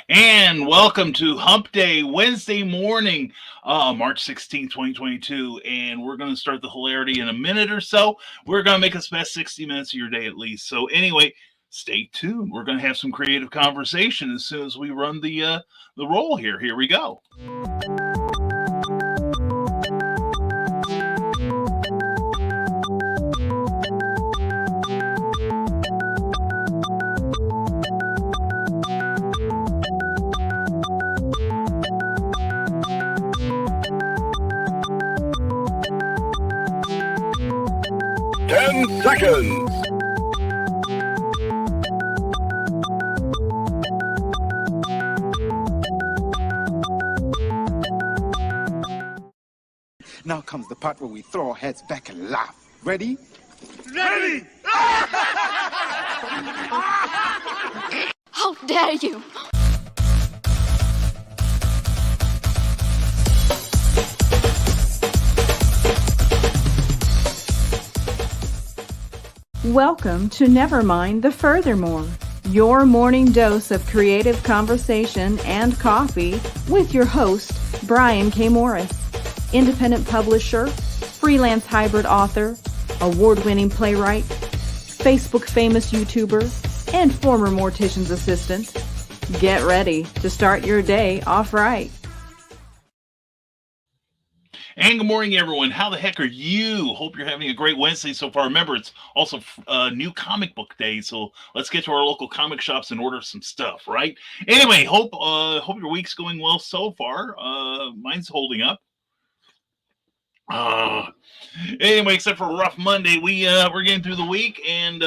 And welcome to Hump Day, Wednesday morning, March 16th, 2022. And we're going to start the hilarity in a minute or so. We're going to make us best 60 minutes of your day at least. So, anyway, stay tuned. We're going to have some creative conversation as soon as we run the roll here. Here we go. 10 seconds. Now comes the part where we throw our heads back and laugh. Ready? Ready! How dare you! Welcome to Nevermind the Furthermore, your morning dose of creative conversation and coffee with your host, Brian K. Morris, independent publisher, freelance hybrid author, award-winning playwright, Facebook famous YouTuber, and former mortician's assistant. Get ready to start your day off right. And good morning, everyone. How the heck are you? Hope you're having a great Wednesday so far. Remember, it's also new comic book day, so let's get to our local comic shops and order some stuff, right? Anyway, hope your week's going well so far. Mine's holding up. Anyway, except for a rough Monday, we're getting through the week, and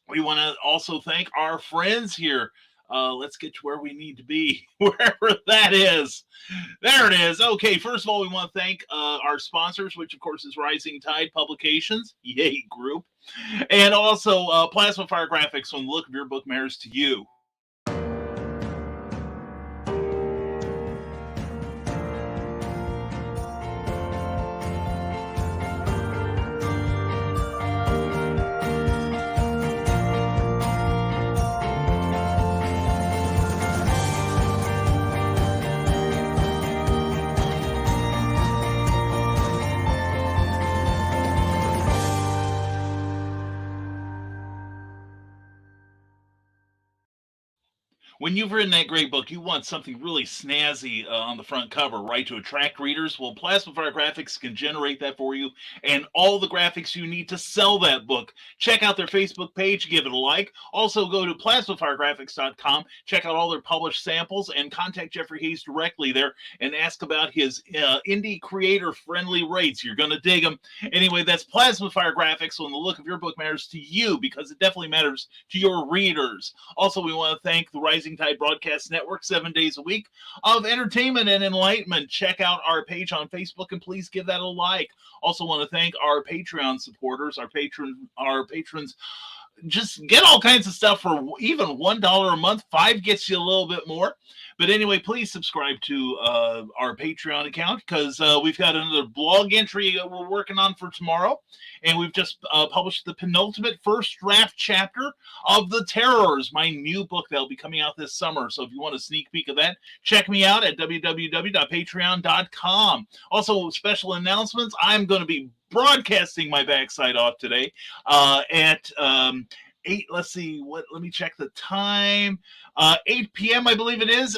we want to also thank our friends here. Let's get to where we need to be, wherever that is. There it is. Okay, first of all, we want to thank our sponsors, which, of course, is Rising Tide Publications, yay, group, and also Plasma Fire Graphics, when the look of your book matters to you. When you've written that great book, you want something really snazzy on the front cover, right, to attract readers. Well, Plasma Fire Graphics can generate that for you and all the graphics you need to sell that book. Check out their Facebook page, give it a like. Also, go to plasmafiregraphics.com, check out all their published samples, and contact Jeffrey Hayes directly there and ask about his indie creator-friendly rates. You're going to dig them. Anyway, that's Plasma Fire Graphics when the look of your book matters to you, because it definitely matters to your readers. Also, we want to thank the Rising Tide Broadcast Network, 7 days a week of entertainment and enlightenment. Check out our page on Facebook and please give that a like. Also want to thank our Patreon supporters, our patrons. Just get all kinds of stuff for even $1 a month. $5 gets you a little bit more. But anyway, please subscribe to our Patreon account, because we've got another blog entry that we're working on for tomorrow. And we've just published the penultimate first draft chapter of The Terrors, my new book that will be coming out this summer. So if you want a sneak peek of that, check me out at www.patreon.com. Also, special announcements. I'm going to be broadcasting my backside off today at 8. Let's see, let me check the time. 8 p.m. I believe it is.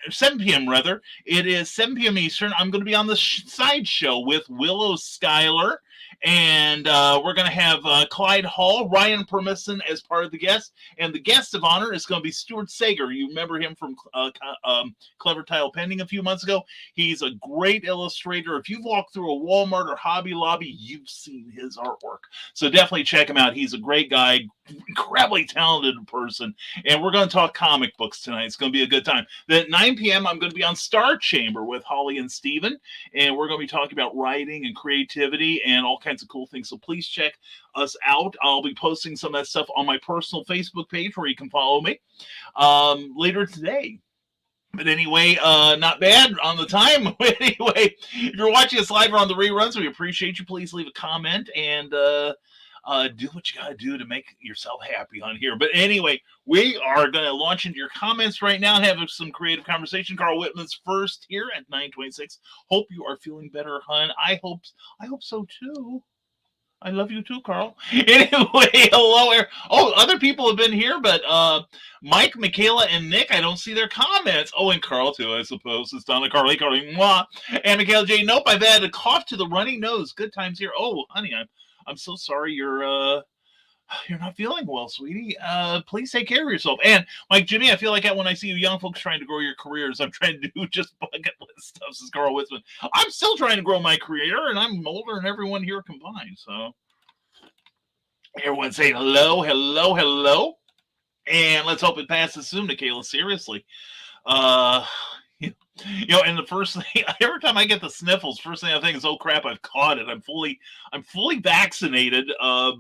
7 p.m. rather. It is 7 p.m. Eastern. I'm going to be on the side show with Willow Schuyler. And we're going to have Clyde Hall, Ryan Permisson as part of the guest. And the guest of honor is going to be Stuart Sager. You remember him from Clever Tile Pending a few months ago. He's a great illustrator. If you've walked through a Walmart or Hobby Lobby, you've seen his artwork. So definitely check him out. He's a great guy, incredibly talented person. And we're going to talk comic books tonight. It's going to be a good time. Then at 9 p.m., I'm going to be on Star Chamber with Holly and Steven. And we're going to be talking about writing and creativity and all kinds of cool things. So please check us out. I'll be posting some of that stuff on my personal Facebook page where you can follow me later today. But anyway, not bad on the time. Anyway, if you're watching us live or on the reruns, we appreciate you. Please leave a comment and Do what you gotta do to make yourself happy on here. But anyway, we are gonna launch into your comments right now and have some creative conversation. Carl Whitman's first here at 9:26. Hope you are feeling better, hun. I hope so too. I love you too, Carl. Anyway, hello. Oh, other people have been here, but Mike, Michaela, and Nick, I don't see their comments. Oh, and Carl too, I suppose. It's Donna, Carly, mwah. And Michaela J. Nope, I've had a cough to the runny nose. Good times here. Oh, honey, I'm so sorry you're not feeling well, sweetie. Please take care of yourself. And Mike, Jimmy, I feel like when I see you young folks trying to grow your careers, I'm trying to do just bucket list stuff, says Carl Whitman. I'm still trying to grow my career, and I'm older than everyone here combined. So everyone saying hello, hello, hello. And let's hope it passes soon, Michaela. Seriously. And the first thing, every time I get the sniffles, first thing I think is, oh crap, I've caught it. I'm fully vaccinated.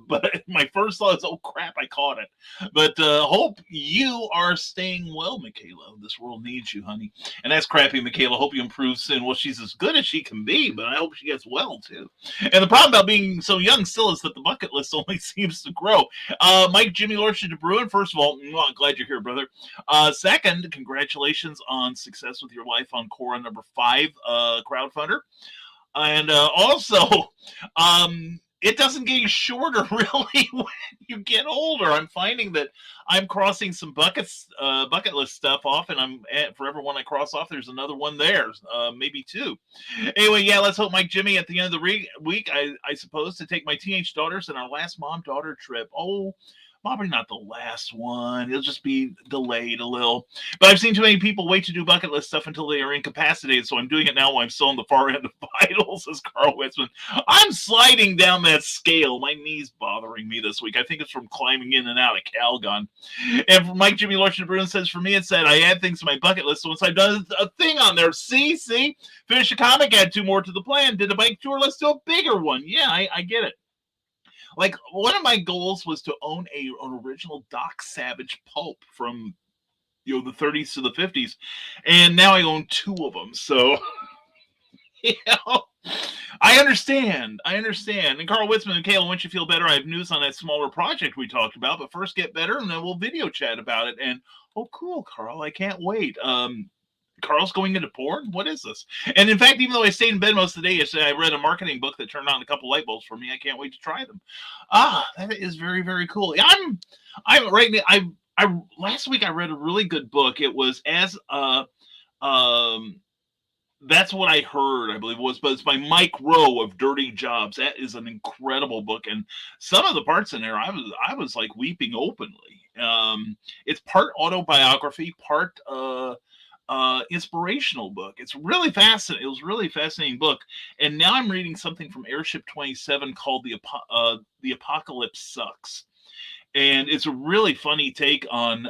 But my first thought is, oh crap, I caught it. But hope you are staying well, Michaela. This world needs you, honey. And that's crappy, Michaela. Hope you improve soon. Well, she's as good as she can be, but I hope she gets well too. And the problem about being so young still is that the bucket list only seems to grow. Mike, Jimmy, Lordship DeBruin, first of all, glad you're here, brother. Second, congratulations on success with your life on Quora number 5 crowdfunder. And also, it doesn't get shorter really when you get older. I'm finding that I'm crossing some bucket list stuff off, and for every one I cross off, there's another one there, maybe 2. Anyway, yeah, let's hope Mike Jimmy at the end of the week, I suppose, to take my teenage daughters in our last mom-daughter trip. Oh, probably not the last one. It'll just be delayed a little. But I've seen too many people wait to do bucket list stuff until they are incapacitated, so I'm doing it now while I'm still on the far end of vitals, says Carl Witzman. I'm sliding down that scale. My knee's bothering me this week. I think it's from climbing in and out of Calgon. And for Mike Jimmy Lordship Bruin says, for me, it said I add things to my bucket list, so once I've done a thing on there, see, finish a comic, add 2 more to the plan, did a bike tour, let's do a bigger one. Yeah, I get it. Like, one of my goals was to own an original Doc Savage pulp from, the 30s to the 50s, and now I own 2 of them. So, I understand. And Carl Witzman and Kayla, once you feel better, I have news on that smaller project we talked about. But first, get better, and then we'll video chat about it. And oh, cool, Carl, I can't wait. Carl's going into porn? What is this? And in fact, even though I stayed in bed most of the day yesterday, I read a marketing book that turned on a couple light bulbs for me. I can't wait to try them. That is very, very cool. I'm right now. Last week I read a really good book. It was That's What I Heard, I believe it was, but it's by Mike Rowe of Dirty Jobs. That is an incredible book, and some of the parts in there, I was like weeping openly. It's part autobiography, part inspirational book. It's really fascinating. It was a really fascinating book. And now I'm reading something from Airship 27 called The Apocalypse Sucks. And it's a really funny take on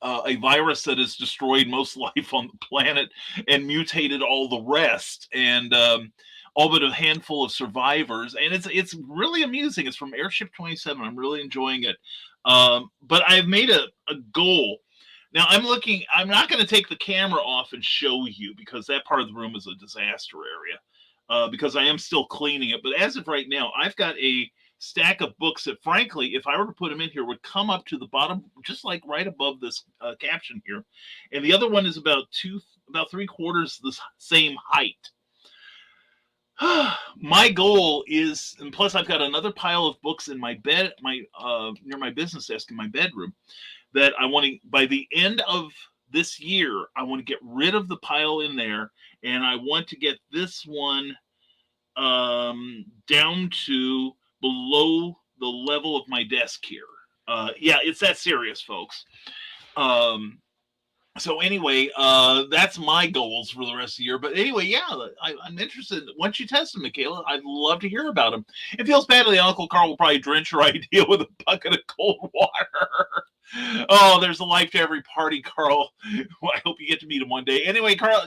a virus that has destroyed most life on the planet and mutated all the rest. And all but a handful of survivors. And it's really amusing. It's from Airship 27. I'm really enjoying it. But I've made a goal. Now, I'm not going to take the camera off and show you because that part of the room is a disaster area because I am still cleaning it. But as of right now, I've got a stack of books that, frankly, if I were to put them in here, would come up to the bottom, just like right above this caption here. And the other one is about 3/4 the same height. My goal is, and plus I've got another pile of books in my bed, near my business desk in my bedroom, that I want to, by the end of this year, I want to get rid of the pile in there, and I want to get this one down to below the level of my desk here. Yeah, it's that serious, folks. So anyway, that's my goals for the rest of the year. But anyway, yeah, I'm interested. Once you test them, Michaela, I'd love to hear about them. It feels badly, Uncle Carl will probably drench your idea with a bucket of cold water. Oh, there's a life to every party, Carl. Well, I hope you get to meet him one day. Anyway, Carl,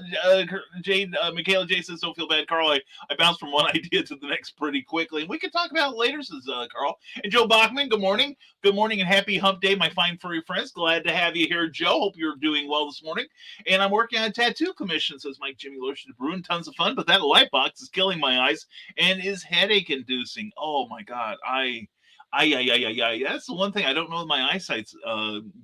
Michaela J says, don't feel bad, Carl. I bounced from one idea to the next pretty quickly. And we can talk about it later, says Carl. And Joe Bachman, good morning. Good morning and happy hump day, my fine furry friends. Glad to have you here, Joe. Hope you're doing well this morning. And I'm working on a tattoo commission, says Mike Jimmy Lotion to Bruin. Tons of fun, but that light box is killing my eyes and is headache inducing. Oh my God. That's the one thing. I don't know if my eyesight's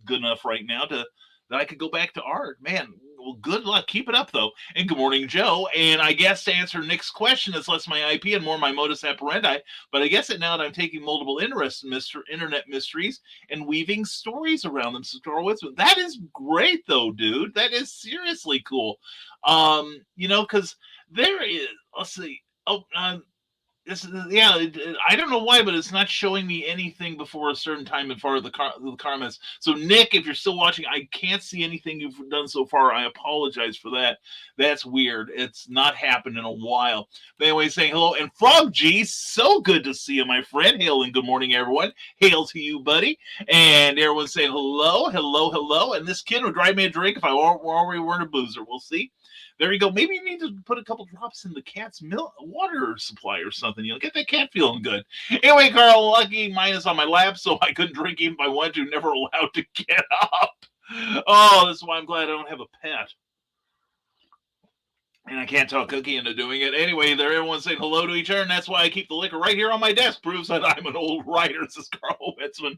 good enough right now that I could go back to art. Man, well, good luck. Keep it up, though. And good morning, Joe. And I guess to answer Nick's question, it's less my IP and more my modus operandi. But I guess now that I'm taking multiple interests in internet mysteries and weaving stories around them. So that is great, though, dude. That is seriously cool. Because there is, let's see. I don't know why, but it's not showing me anything before a certain time in far of the comments. So, Nick, if you're still watching, I can't see anything you've done so far. I apologize for that. That's weird. It's not happened in a while. But anyway, saying hello. And Frog G, so good to see you, my friend. Hail and good morning, everyone. Hail to you, buddy. And everyone's saying hello, hello, hello. And this kid would drive me a drink if I already weren't a boozer. We'll see. There you go. Maybe you need to put a couple drops in the cat's water supply or something. Get that cat feeling good. Anyway, Carl, lucky mine is on my lap, so I couldn't drink even if I wanted to. Never allowed to get up. Oh, this is why I'm glad I don't have a pet. And I can't talk Cookie into doing it. Anyway, everyone's saying hello to each other, and that's why I keep the liquor right here on my desk. Proves that I'm an old writer, says Carl Wetzman.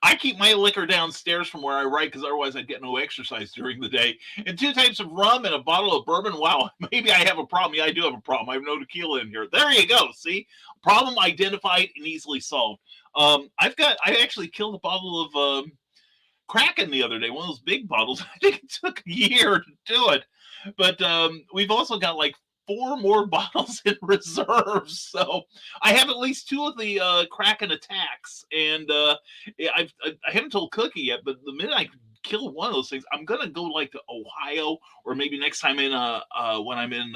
I keep my liquor downstairs from where I write because otherwise I'd get no exercise during the day. And 2 types of rum and a bottle of bourbon. Wow, maybe I have a problem. Yeah, I do have a problem. I have no tequila in here. There you go. See? Problem identified and easily solved. I actually killed a bottle of Kraken the other day, one of those big bottles. I think it took a year to do it. But we've also got like 4 more bottles in reserve, so I have at least 2 of the Kraken attacks, and I haven't told Cookie yet. But the minute I kill one of those things, I'm gonna go like to Ohio, or maybe next time when I'm in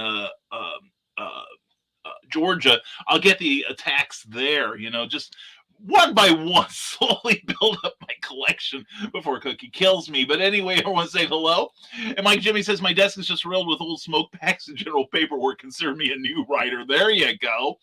Georgia, I'll get the attacks there. Just one by one, slowly build up my collection before Cookie kills me. But anyway, everyone say hello. And Mike Jimmy says, my desk is just riddled with old smoke packs and general paperwork. Consider me a new writer. There you go.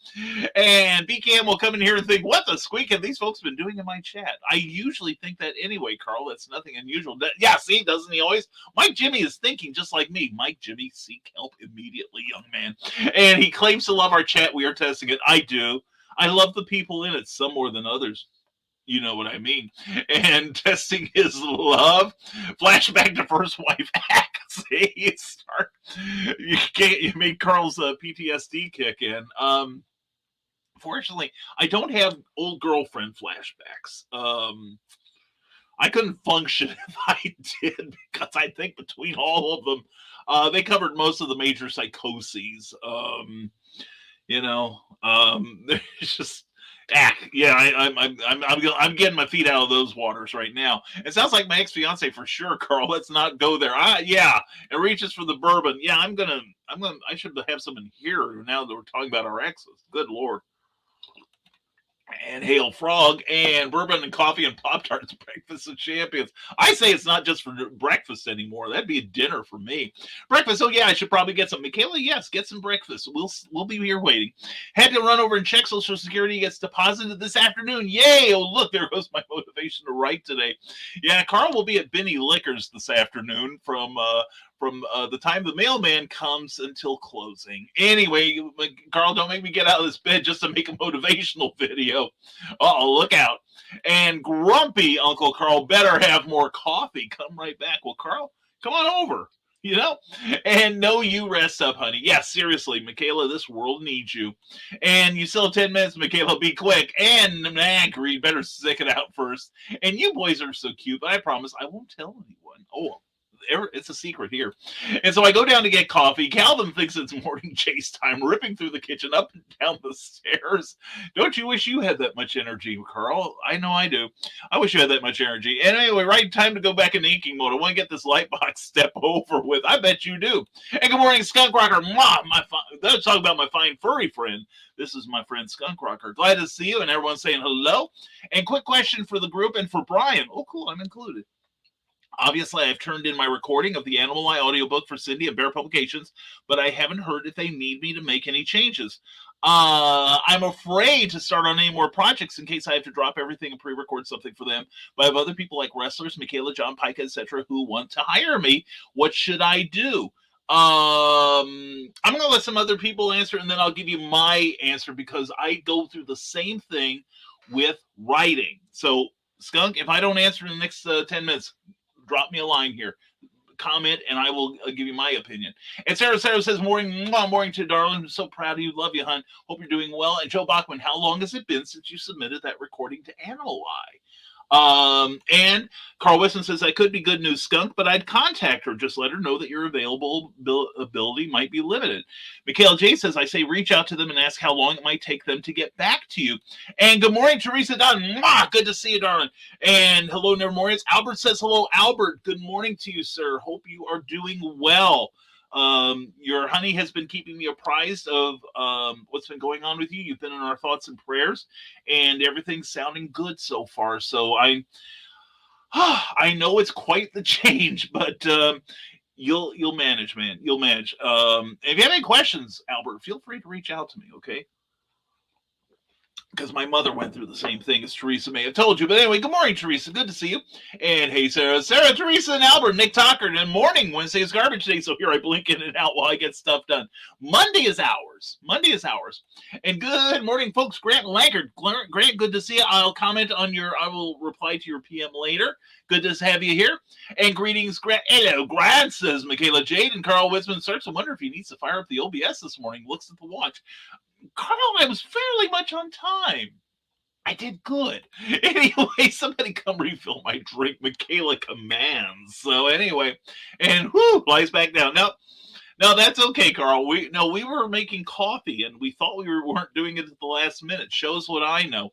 And BCam will come in here and think, what the squeak have these folks been doing in my chat? I usually think that anyway, Carl. That's nothing unusual. Yeah, see, doesn't he always? Mike Jimmy is thinking just like me. Mike Jimmy, seek help immediately, young man. And he claims to love our chat. We are testing it. I do. I love the people in it, some more than others. You know what I mean. And testing his love. Flashback to first wife. See, you made Carl's PTSD kick in. Fortunately, I don't have old girlfriend flashbacks. I couldn't function if I did, because I think between all of them, they covered most of the major psychoses. There's just I'm getting my feet out of those waters right now. It sounds like my ex-fiance for sure, Carl. Let's not go there. Yeah, it reaches for the bourbon. Yeah, I should have some in here now that we're talking about our exes. Good Lord. And hail frog and bourbon and coffee and Pop-Tarts, breakfast of champions. I say it's not just for breakfast anymore. That'd be a dinner for me. Breakfast. Oh yeah, I should probably get some. Michaela, yes, get some breakfast. We'll be here waiting. Had to run over and check Social Security gets deposited this afternoon. Yay! Oh look, there goes my motivation to write today. Yeah, Carl will be at Benny Liquors this afternoon from the time the mailman comes until closing. Anyway, Carl, don't make me get out of this bed just to make a motivational video. Uh-oh, look out. And grumpy Uncle Carl better have more coffee. Come right back. Well, Carl, come on over. And no, you rest up, honey. Yeah, seriously, Michaela, this world needs you. And you still have 10 minutes, Michaela. Be quick. And Green, better stick it out first. And you boys are so cute, but I promise I won't tell anyone. Oh, it's a secret here. And so I go down to get coffee. Calvin thinks it's morning chase time, ripping through the kitchen, up and down the stairs. Don't you wish you had that much energy, Carl? I know I do. I wish you had that much energy. And anyway, right, time to go back in inking mode. I want to get this light box step over with. I bet you do. And good morning, Skunk Rocker. Let's talk about my fine furry friend. This is my friend Skunk Rocker. Glad to see you, and everyone's saying hello. And quick question for the group and for Brian. Oh, cool, I'm included. Obviously, I've turned in my recording of the Animal Eye audiobook for Cindy and Bear Publications, but I haven't heard if they need me to make any changes. I'm afraid to start on any more projects in case I have to drop everything and pre-record something for them. But I have other people like wrestlers, Michaela, John Pike, etc., who want to hire me. What should I do? I'm going to let some other people answer, and then I'll give you my answer because I go through the same thing with writing. So, Skunk, if I don't answer in the next 10 minutes, drop me a line here, comment, and I will give you my opinion. And Sarah says, morning to darling. I'm so proud of you. Love you, hun. Hope you're doing well. And Joe Bachman, how long has it been since you submitted that recording to Animal Eye? And Carl Weston says, I could be good news, Skunk, but I'd contact her. Just let her know that your availability might be limited. Mikhail J says, I say reach out to them and ask how long it might take them to get back to you. And good morning, Teresa Dunn. Good to see you, darling. And hello, Nevermore. Albert says, hello, Albert. Good morning to you, sir. Hope you are doing well. Your honey has been keeping me apprised of what's been going on with you. You've been in our thoughts and prayers, and everything's sounding good so far. So I know it's quite the change, but you'll manage, man. You'll manage. If you have any questions, Albert, feel free to reach out to me. Okay. Because my mother went through the same thing as Teresa may have told you. But anyway, good morning, Teresa. Good to see you. And hey, Sarah, Teresa, and Albert, Nick Talker. And morning, Wednesday is garbage day. So here I blink in and out while I get stuff done. Monday is ours. And good morning, folks. Grant Lankard. Grant, good to see you. I will reply to your PM later. Good to have you here. And greetings, Grant. Hello, Grant, says Michaela Jade. And Carl Witzman starts. I wonder if he needs to fire up the OBS this morning. Looks at the watch. Carl, I was fairly much on time. I did good. Anyway, somebody come refill my drink. Michaela commands. So anyway, and lies back down. No, that's okay, Carl. We were making coffee, and we thought we weren't doing it at the last minute. Shows what I know.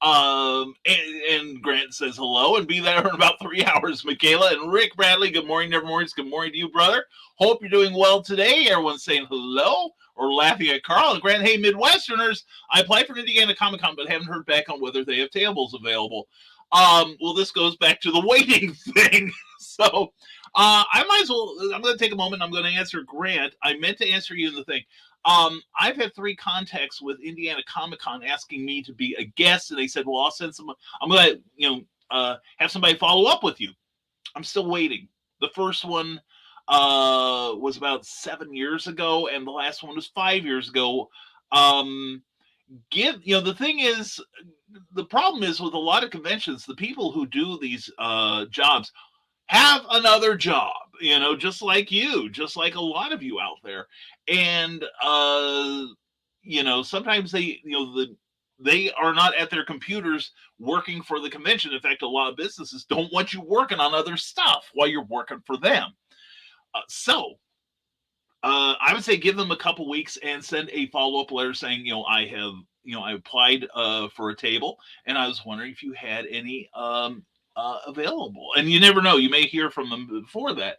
And Grant says hello, and be there in about 3 hours, Michaela. And Rick Bradley, good morning, Nevermore. Good morning to you, brother. Hope you're doing well today. Everyone's saying hello or laughing at Carl. And Grant, hey, Midwesterners, I applied for Indiana Comic-Con, but haven't heard back on whether they have tables available. Well, this goes back to the waiting thing. So I might as well, I'm going to take a moment. I'm going to answer Grant. I meant to answer you in the thing. I've had 3 contacts with Indiana Comic-Con asking me to be a guest, and they said, well, I'll send some, I'm going to, have somebody follow up with you. I'm still waiting. The first one was about 7 years ago, and the last one was 5 years ago. The thing is, the problem is with a lot of conventions, the people who do these jobs have another job, just like you, just like a lot of you out there. And, sometimes they are not at their computers working for the convention. In fact, a lot of businesses don't want you working on other stuff while you're working for them. I would say give them a couple weeks and send a follow-up letter saying, I applied for a table, and I was wondering if you had any available. And you never know, you may hear from them before that.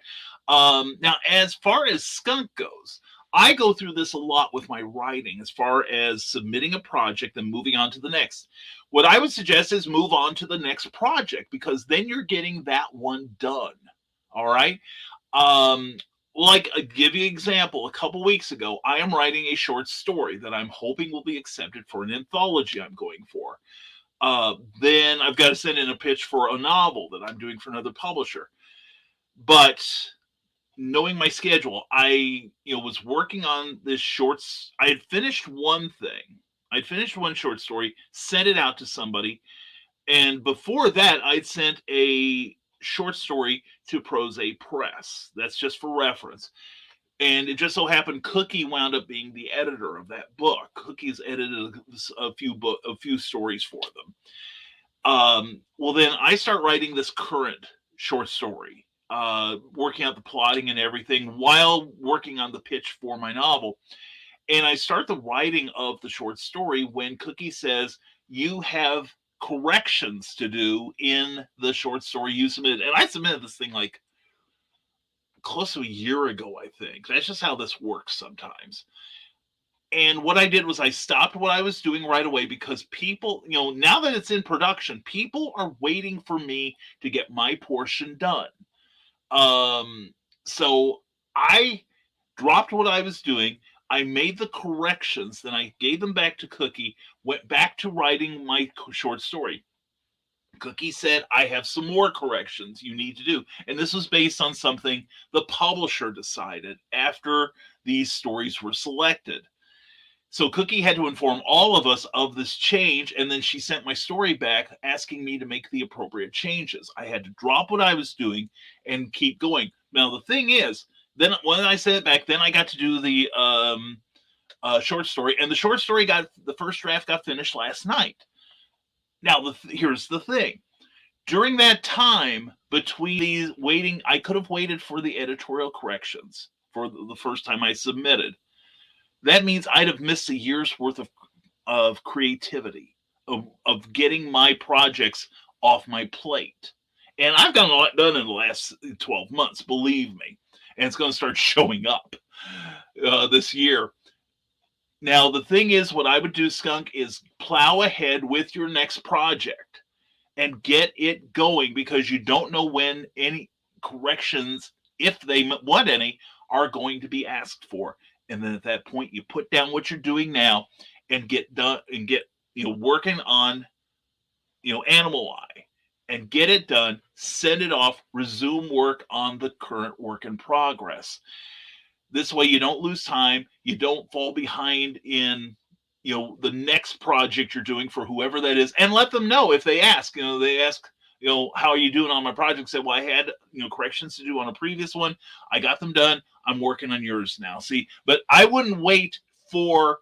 Now, as far as Skunk goes, I go through this a lot with my writing as far as submitting a project and moving on to the next. What I would suggest is move on to the next project, because then you're getting that one done. All right. Like, I'll give you an example. A couple weeks ago, I am writing a short story that I'm hoping will be accepted for an anthology I'm going for. Then I've got to send in a pitch for a novel that I'm doing for another publisher. But knowing my schedule, I was working on this shorts. I had finished one thing. I'd finished one short story, sent it out to somebody. And before that, I'd sent a short story to Prose Press. That's just for reference. And it just so happened Cookie wound up being the editor of that book. Cookie's edited a few stories for them. Well, then I start writing this current short story. working out the plotting and everything while working on the pitch for my novel. And I start the writing of the short story when Cookie says, "You have corrections to do in the short story you submitted." And I submitted this thing like close to a year ago, I think. That's just how this works sometimes. And what I did was I stopped what I was doing right away because people, now that it's in production, people are waiting for me to get my portion done. Um, so I dropped what I was doing. I made the corrections, then I gave them back to Cookie, went back to writing my short story. Cookie said, "I have some more corrections you need to do." And this was based on something the publisher decided after these stories were selected. So Cookie had to inform all of us of this change, and then she sent my story back asking me to make the appropriate changes. I had to drop what I was doing and keep going. Now, the thing is, then when I sent it back, then I got to do the short story, and the short story the first draft got finished last night. Now, here's the thing. During that time between these waiting, I could have waited for the editorial corrections for the first time I submitted. That means I'd have missed a year's worth of creativity, of getting my projects off my plate. And I've gotten a lot done in the last 12 months, believe me. And it's going to start showing up this year. Now, the thing is, what I would do, Skunk, is plow ahead with your next project and get it going, because you don't know when any corrections, if they want any, are going to be asked for. And then at that point, you put down what you're doing now and get done and get working on Animal Eye and get it done, send it off, resume work on the current work in progress. This way you don't lose time, you don't fall behind in the next project you're doing for whoever that is, and let them know if they ask. They ask, how are you doing on my project? Say, well, I had corrections to do on a previous one. I got them done. I'm working on yours now. See, but I wouldn't wait for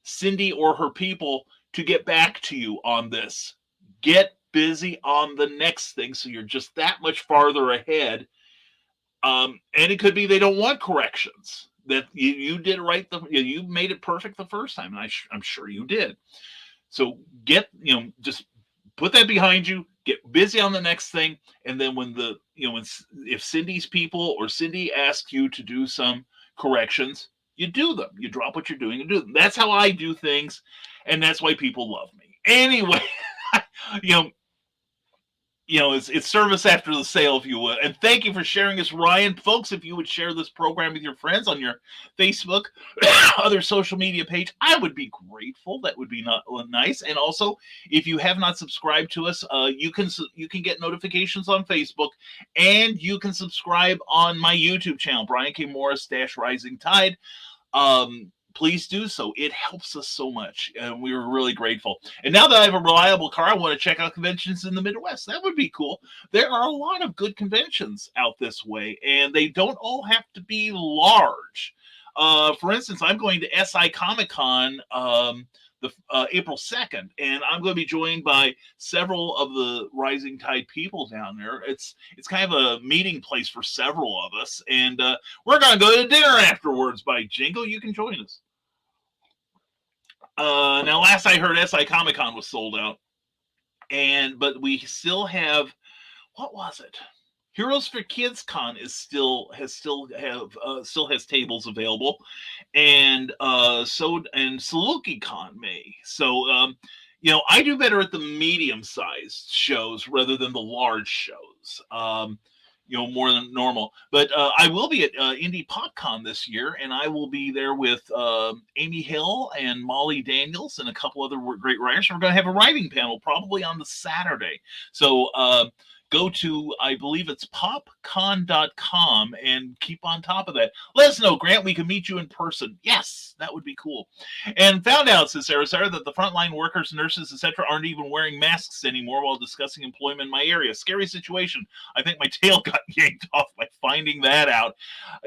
Cindy or her people to get back to you on this. Get busy on the next thing so you're just that much farther ahead. And it could be they don't want corrections. That you did right. You made it perfect the first time, and I'm sure you did. So just put that behind you. Get busy on the next thing, and then when if Cindy's people or Cindy asks you to do some corrections, you do them. You drop what you're doing and do them. That's how I do things, and that's why people love me. Anyway, it's service after the sale, if you would. And thank you for sharing this, Ryan. Folks, if you would share this program with your friends on your Facebook, other social media page, I would be grateful. That would be nice. And also, if you have not subscribed to us, you can get notifications on Facebook, and you can subscribe on my YouTube channel, Brian K. Morris Rising Tide. Please do so. It helps us so much, and we were really grateful. And now that I have a reliable car, I want to check out conventions in the Midwest. That would be cool. There are a lot of good conventions out this way, and they don't all have to be large. For instance, I'm going to SI Comic-Con April 2nd, and I'm going to be joined by several of the Rising Tide people down there. It's kind of a meeting place for several of us, and we're going to go to dinner afterwards. By Jingo, you can join us. Now, last I heard, SI Comic-Con was sold out, but we still have, what was it? Heroes for Kids Con still has tables available, and Saluki Con may. So I do better at the medium-sized shows rather than the large shows. More than normal. But I will be at Indie PopCon this year, and I will be there with Amy Hill and Molly Daniels and a couple other great writers. We're going to have a writing panel probably on the Saturday. So go to, I believe it's popcon.com, and keep on top of that. Let us know, Grant, we can meet you in person. Yes, that would be cool. And found out, says Sarah, that the frontline workers, nurses, etc. aren't even wearing masks anymore while discussing employment in my area. Scary situation. I think my tail got yanked off by finding that out.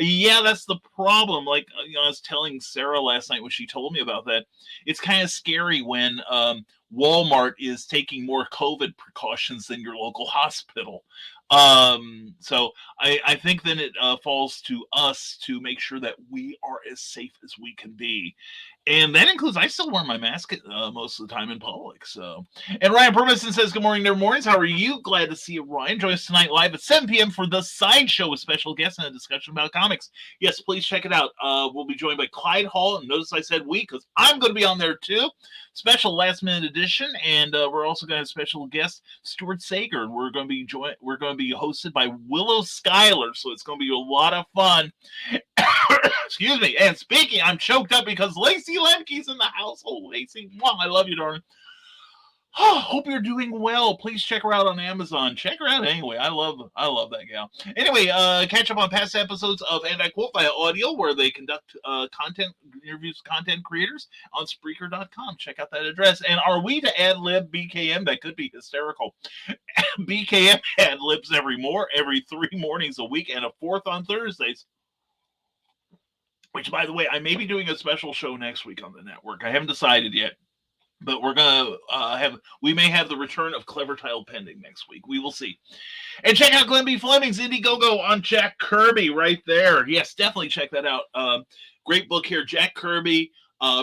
Yeah, that's the problem. Like, I was telling Sarah last night when she told me about that. It's kind of scary when Walmart is taking more COVID precautions than your local hospital. So I think then it falls to us to make sure that we are as safe as we can be. And that includes, I still wear my mask most of the time in public. So, and Ryan Permison says, good morning, there mornings. How are you? Glad to see you, Ryan. Join us tonight live at 7 p.m. for The Sideshow with special guests and a discussion about comics. Yes, please check it out. We'll be joined by Clyde Hall. And notice I said we, because I'm going to be on there too. Special last minute edition. And we're also going to have special guest Stuart Sager. And we're going to be hosted by Willow Schuyler. So it's going to be a lot of fun. Excuse me. And speaking, I'm choked up because Lacey Lemke's in the house. Oh, Lacey, wow, I love you, darling. Oh, hope you're doing well. Please check her out on Amazon. Check her out anyway. I love that gal. Anyway, catch up on past episodes of And I Quote via audio, where they conduct interviews content creators on Spreaker.com. Check out that address. And are we to ad lib BKM? That could be hysterical. BKM ad libs every 3 mornings a week and a fourth on Thursdays. Which, by the way, I may be doing a special show next week on the network. I haven't decided yet. But we're going to we may have the return of Clever Tile pending next week. We will see. And check out Glenn B. Fleming's Indiegogo on Jack Kirby right there. Yes, definitely check that out. Great book here. Jack Kirby,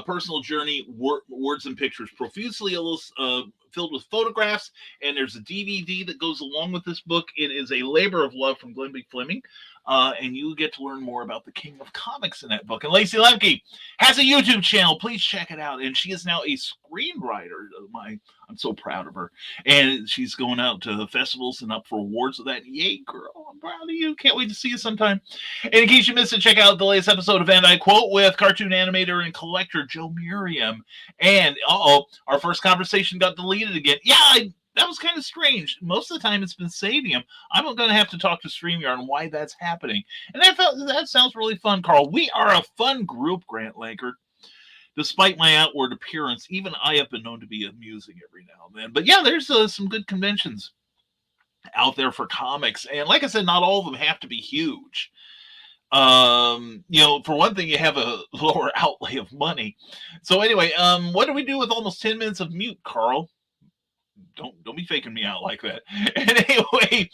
Personal Journey, Words and Pictures, profusely filled with photographs. And there's a DVD that goes along with this book. It is a labor of love from Glenn B. Fleming. And you get to learn more about the king of comics in that book. And Lacey Lemke has a YouTube channel. Please check it out. And she is now a screenwriter. I'm so proud of her. And she's going out to festivals and up for awards with that. Yay, girl. I'm proud of you. Can't wait to see you sometime. And in case you missed it, check out the latest episode of And I Quote with cartoon animator and collector Joe Miriam. And, our first conversation got deleted again. Yeah, that was kind of strange. Most of the time it's been saving them. I'm going to have to talk to StreamYard on why that's happening. And that sounds really fun, Carl. We are a fun group, Grant Lankert. Despite my outward appearance, even I have been known to be amusing every now and then. But yeah, there's some good conventions out there for comics. And like I said, not all of them have to be huge. For one thing, you have a lower outlay of money. So anyway, what do we do with almost 10 minutes of mute, Carl? Don't be faking me out like that. And anyway,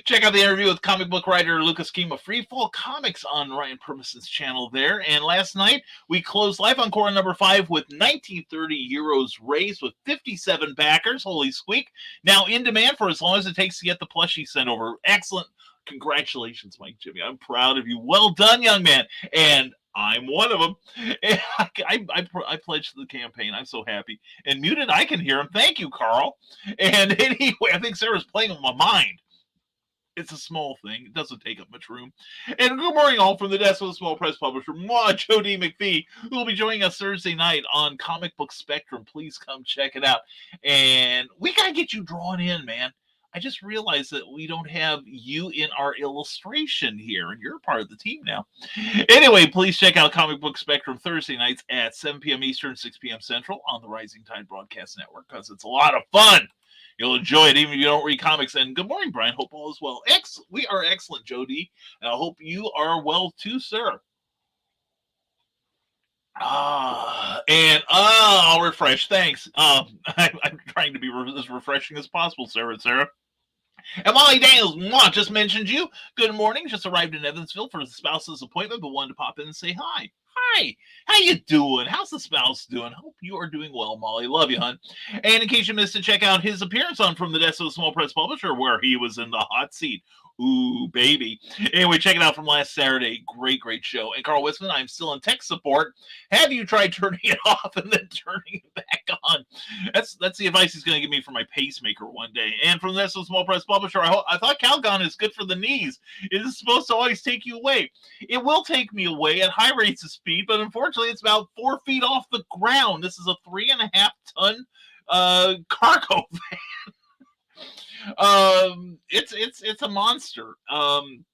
check out the interview with comic book writer Lucas King of Freefall Comics on Ryan Permison's channel there. And last night, we closed Life on Core number 5 with 1930 euros raised with 57 backers. Holy squeak. Now in demand for as long as it takes to get the plushie sent over. Excellent. Congratulations, Mike Jimmy. I'm proud of you. Well done, young man. And I'm one of them. I pledged to the campaign. I'm so happy. And muted, I can hear him. Thank you, Carl. And anyway, I think Sarah's playing on my mind. It's a small thing. It doesn't take up much room. And good morning, all, from the desk of the small press publisher, Joe D. McPhee, who will be joining us Thursday night on Comic Book Spectrum. Please come check it out. And we got to get you drawn in, man. I just realized that we don't have you in our illustration here, and you're a part of the team now. Anyway, please check out Comic Book Spectrum Thursday nights at 7 p.m. Eastern, 6 p.m. Central on the Rising Tide Broadcast Network, because it's a lot of fun. You'll enjoy it, even if you don't read comics. And good morning, Brian. Hope all is well. We are excellent, Jody. And I hope you are well, too, sir. I'll refresh. Thanks. I'm trying to be as refreshing as possible, Sarah. And Molly Daniels, just mentioned you. Good morning. Just arrived in Evansville for the spouse's appointment, but wanted to pop in and say hi. Hi. How you doing? How's the spouse doing? Hope you are doing well, Molly. Love you, hon. And in case you missed to check out his appearance on From the Desk of the Small Press Publisher, where he was in the hot seat. Ooh, baby. Anyway, check it out from last Saturday. Great show. And Carl Wisman, I'm still in tech support. Have you tried turning it off and then turning it back on? That's the advice he's going to give me for my pacemaker one day. And from this small press publisher, I thought Calgon is good for the knees. It is supposed to always take you away. It will take me away at high rates of speed, but unfortunately, it's about 4 feet off the ground. This is a 3.5 ton cargo van. It's a monster. I'm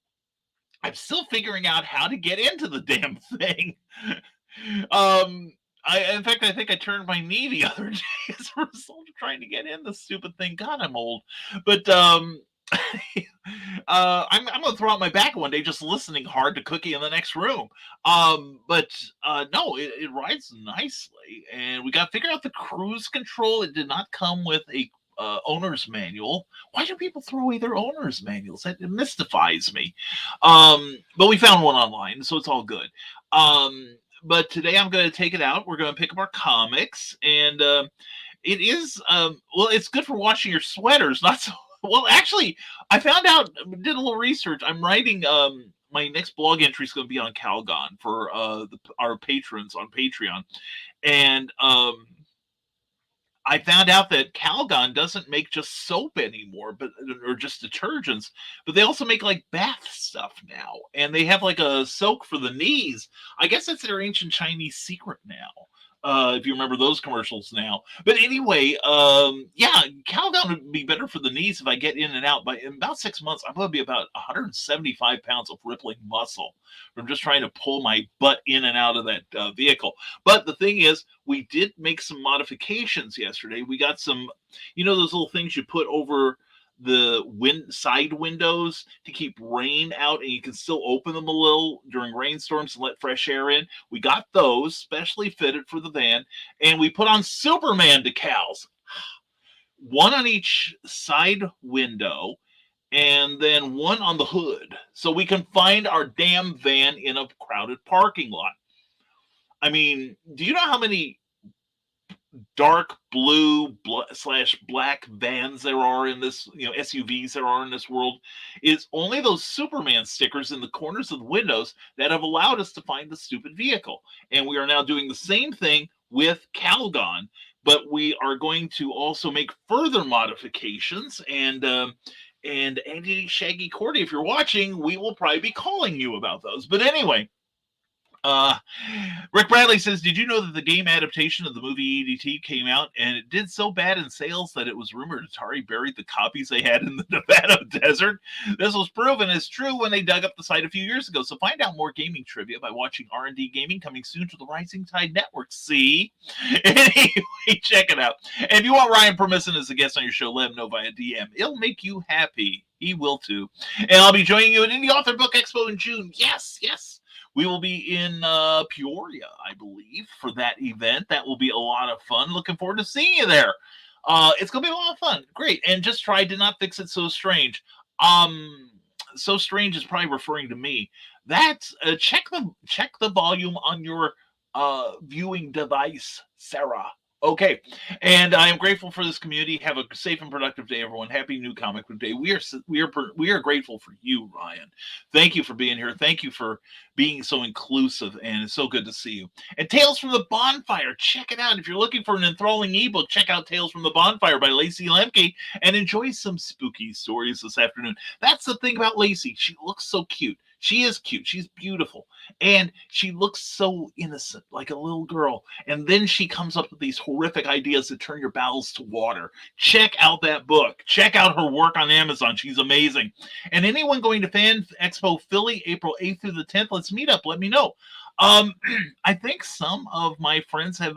still figuring out how to get into the damn thing. In fact, I think I turned my knee the other day as a result of trying to get in the stupid thing. God, I'm old. But I'm going to throw out my back one day just listening hard to Cookie in the next room. No, it rides nicely. And we got to figure out the cruise control. It did not come with a owner's manual. Why do people throw away their owner's manuals? That it mystifies me. But we found one online, so it's all good. But today I'm going to take it out. We're going to pick up our comics, and it is well, it's good for washing your sweaters. Not so well. Actually, I found out, did a little research. I'm writing my next blog entry is going to be on Calgon for our patrons on Patreon, and I found out that Calgon doesn't make just soap anymore, but or just detergents, but they also make like bath stuff now, and they have like a soak for the knees. I guess that's their ancient Chinese secret now. If you remember those commercials now. But anyway, yeah, Calgon would be better for the knees if I get in and out. In about 6 months, I'm going to be about 175 pounds of rippling muscle from just trying to pull my butt in and out of that vehicle. But the thing is, we did make some modifications yesterday. We got some, those little things you put over the side windows to keep rain out, and you can still open them a little during rainstorms and let fresh air in. We got those specially fitted for the van, and we put on Superman decals, one on each side window and then one on the hood, so we can find our damn van in a crowded parking lot. I mean, do you know how many dark blue / black vans there are in this, SUVs there are in this world? It's only those Superman stickers in the corners of the windows that have allowed us to find the stupid vehicle. And we are now doing the same thing with Calgon, but we are going to also make further modifications. And Andy Shaggy Cordy, if you're watching, we will probably be calling you about those. But anyway, Rick Bradley says, did you know that the game adaptation of the movie EDT came out and it did so bad in sales that it was rumored Atari buried the copies they had in the Nevada desert? This was proven as true when they dug up the site a few years ago. So find out more gaming trivia by watching R&D Gaming, coming soon to the Rising Tide Network. See? Anyway, check it out. And if you want Ryan Permisson as a guest on your show, let him know via DM. It'll make you happy. He will too. And I'll be joining you at Indie Author Book Expo in June. Yes. We will be in Peoria, I believe, for that event. That will be a lot of fun. Looking forward to seeing you there. It's going to be a lot of fun. Great. And just try to not fix it so strange. So strange is probably referring to me. That's check the volume on your viewing device, Sarah. Okay, and I am grateful for this community. Have a safe and productive day, everyone. Happy New Comic Book Day. We are grateful for you, Ryan. Thank you for being here. Thank you for being so inclusive, and it's so good to see you. And Tales from the Bonfire, check it out. If you're looking for an enthralling ebook, check out Tales from the Bonfire by Lacey Lemke and enjoy some spooky stories this afternoon. That's the thing about Lacey. She looks so cute. She is cute. She's beautiful. And she looks so innocent, like a little girl. And then she comes up with these horrific ideas that turn your bowels to water. Check out that book. Check out her work on Amazon. She's amazing. And anyone going to Fan Expo Philly, April 8th through the 10th, let's meet up. Let me know. I think some of my friends have...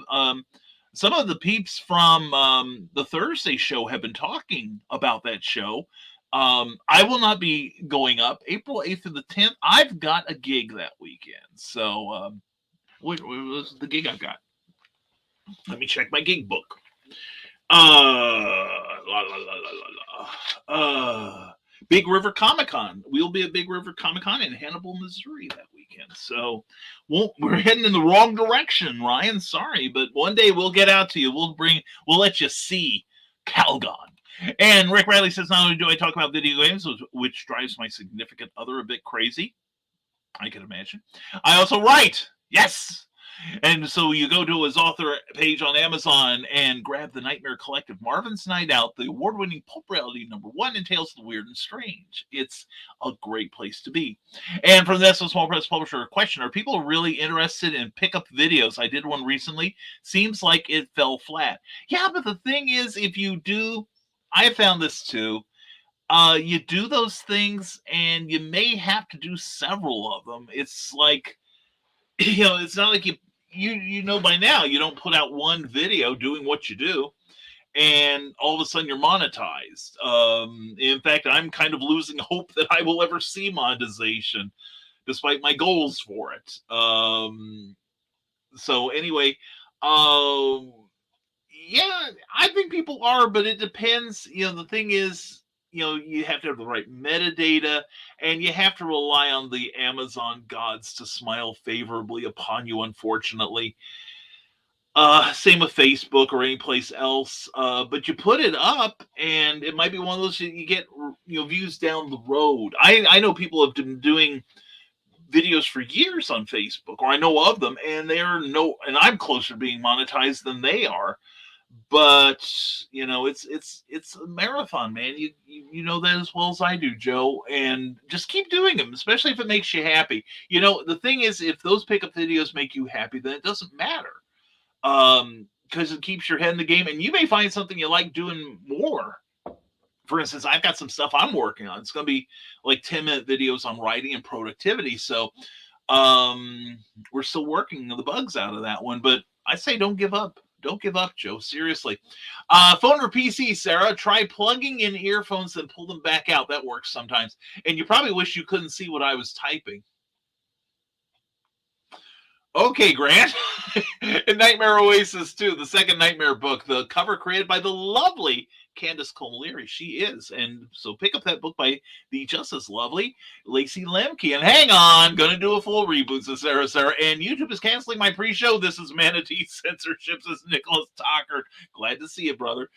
some of the peeps from the Thursday show have been talking about that show. I will not be going up April 8th through the 10th. I've got a gig that weekend. So, what was the gig I've got? Let me check my gig book. Big River Comic Con. We'll be at Big River Comic Con in Hannibal, Missouri that weekend. So, we're heading in the wrong direction, Ryan. Sorry, but one day we'll get out to you. We'll let you see Calgon. And Rick Bradley says, not only do I talk about video games, which drives my significant other a bit crazy, I can imagine, I also write. Yes. And so you go to his author page on Amazon and grab the Nightmare Collective, Marvin's Night Out, the award-winning pulp reality #1 in Tales of the Weird and Strange. It's a great place to be. And from this, a small press publisher, a question: are people really interested in pickup videos? I did one recently. Seems like it fell flat. Yeah, but the thing is, if you do, I found this too. You do those things, and you may have to do several of them. It's like, it's not like you know by now you don't put out one video doing what you do and all of a sudden you're monetized. In fact, I'm kind of losing hope that I will ever see monetization despite my goals for it. So anyway, Yeah, I think people are, but it depends. The thing is, you have to have the right metadata, and you have to rely on the Amazon gods to smile favorably upon you, unfortunately. Same with Facebook or any place else. But you put it up, and it might be one of those you get views down the road. I know people have been doing videos for years on Facebook, or I know of them, and and I'm closer to being monetized than they are. But it's a marathon, man. You know that as well as I do, Joe. And just keep doing them, especially if it makes you happy. The thing is, if those pickup videos make you happy, then it doesn't matter. Because it keeps your head in the game, and you may find something you like doing more. For instance, I've got some stuff I'm working on. It's going to be like 10-minute videos on writing and productivity. So we're still working the bugs out of that one, but I say don't give up. Don't give up, Joe. Seriously. Phone or PC, Sarah. Try plugging in earphones and pull them back out. That works sometimes. And you probably wish you couldn't see what I was typing. Okay, Grant. And Nightmare Oasis 2, the second Nightmare book. The cover created by the lovely Candace Colleary. She is. And so pick up that book by the just as lovely Lacey Lemke. And hang on, gonna do a full reboot, says Sarah. And YouTube is canceling my pre-show. This is Manatee Censorship, says Nicholas Tockert. Glad to see you, brother.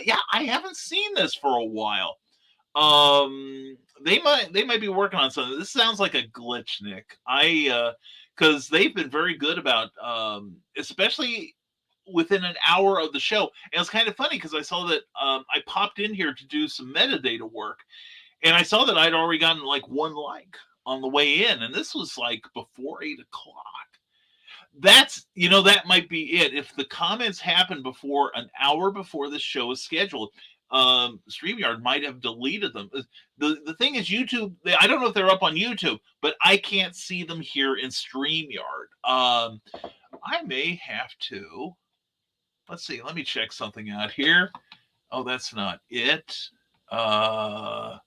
Yeah, I haven't seen this for a while. They might be working on something. This sounds like a glitch, Nick. Because they've been very good about, especially within an hour of the show. And it's kind of funny because I saw that I popped in here to do some metadata work, and I saw that I'd already gotten like one like on the way in, and this was like before 8 o'clock. That might be it. If the comments happen before an hour before the show is scheduled, StreamYard might have deleted them. The thing is, YouTube, I don't know if they're up on YouTube, but I can't see them here in StreamYard. I may have to. Let's see. Let me check something out here. Oh, that's not it. That's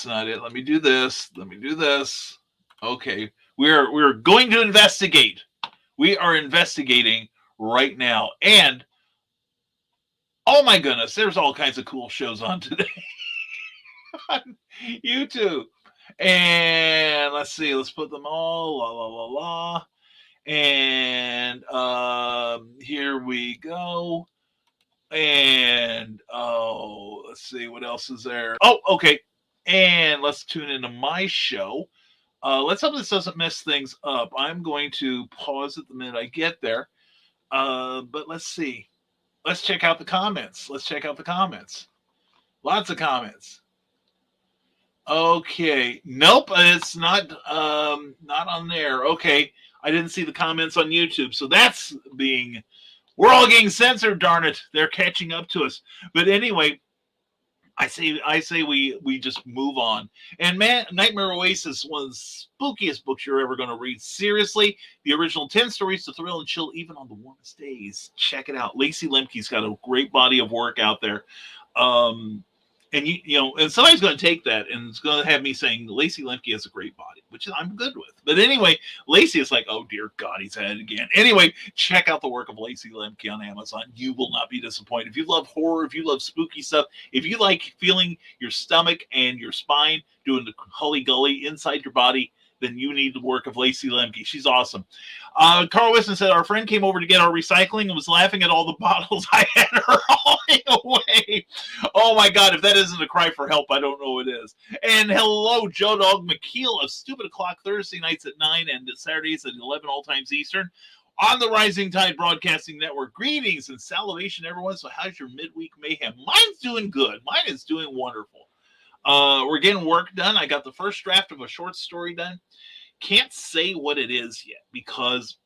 not it. Let me do this. Okay. We're going to investigate. We are investigating right now. And oh my goodness, there's all kinds of cool shows on today on YouTube. And let's see, let's put them all. La la la la. And here we go. And let's see what else is there. Oh, okay. And let's tune into my show. Let's hope this doesn't mess things up. I'm going to pause it the minute I get there. But let's see. Let's check out the comments. Lots of comments. Okay. Nope, it's not on there. Okay. I didn't see the comments on YouTube. So we're all getting censored, darn it. They're catching up to us. But anyway, I say we just move on. And man, Nightmare Oasis, one of the spookiest books you're ever going to read. Seriously, the original 10 stories to thrill and chill even on the warmest days. Check it out. Lacey Lemke's got a great body of work out there. And and somebody's going to take that and it's going to have me saying Lacey Lemke has a great body, which I'm good with. But anyway, Lacey is like, oh dear God, he's at it again. Anyway, check out the work of Lacey Lemke on Amazon. You will not be disappointed. If you love horror, if you love spooky stuff, if you like feeling your stomach and your spine doing the hully gully inside your body, then you need the work of Lacey Lemke. She's awesome. Carl Wiston said, our friend came over to get our recycling and was laughing at all the bottles I had her hauling away. Oh my God, if that isn't a cry for help, I don't know what it is. And hello, Joe Dog McKeel of Stupid O'Clock Thursday nights at 9 and Saturdays at 11 all times Eastern on the Rising Tide Broadcasting Network. Greetings and salivation, everyone. So how's your midweek mayhem? Mine's doing good. Mine is doing wonderful. We're getting work done. I got the first draft of a short story done. Can't say what it is yet because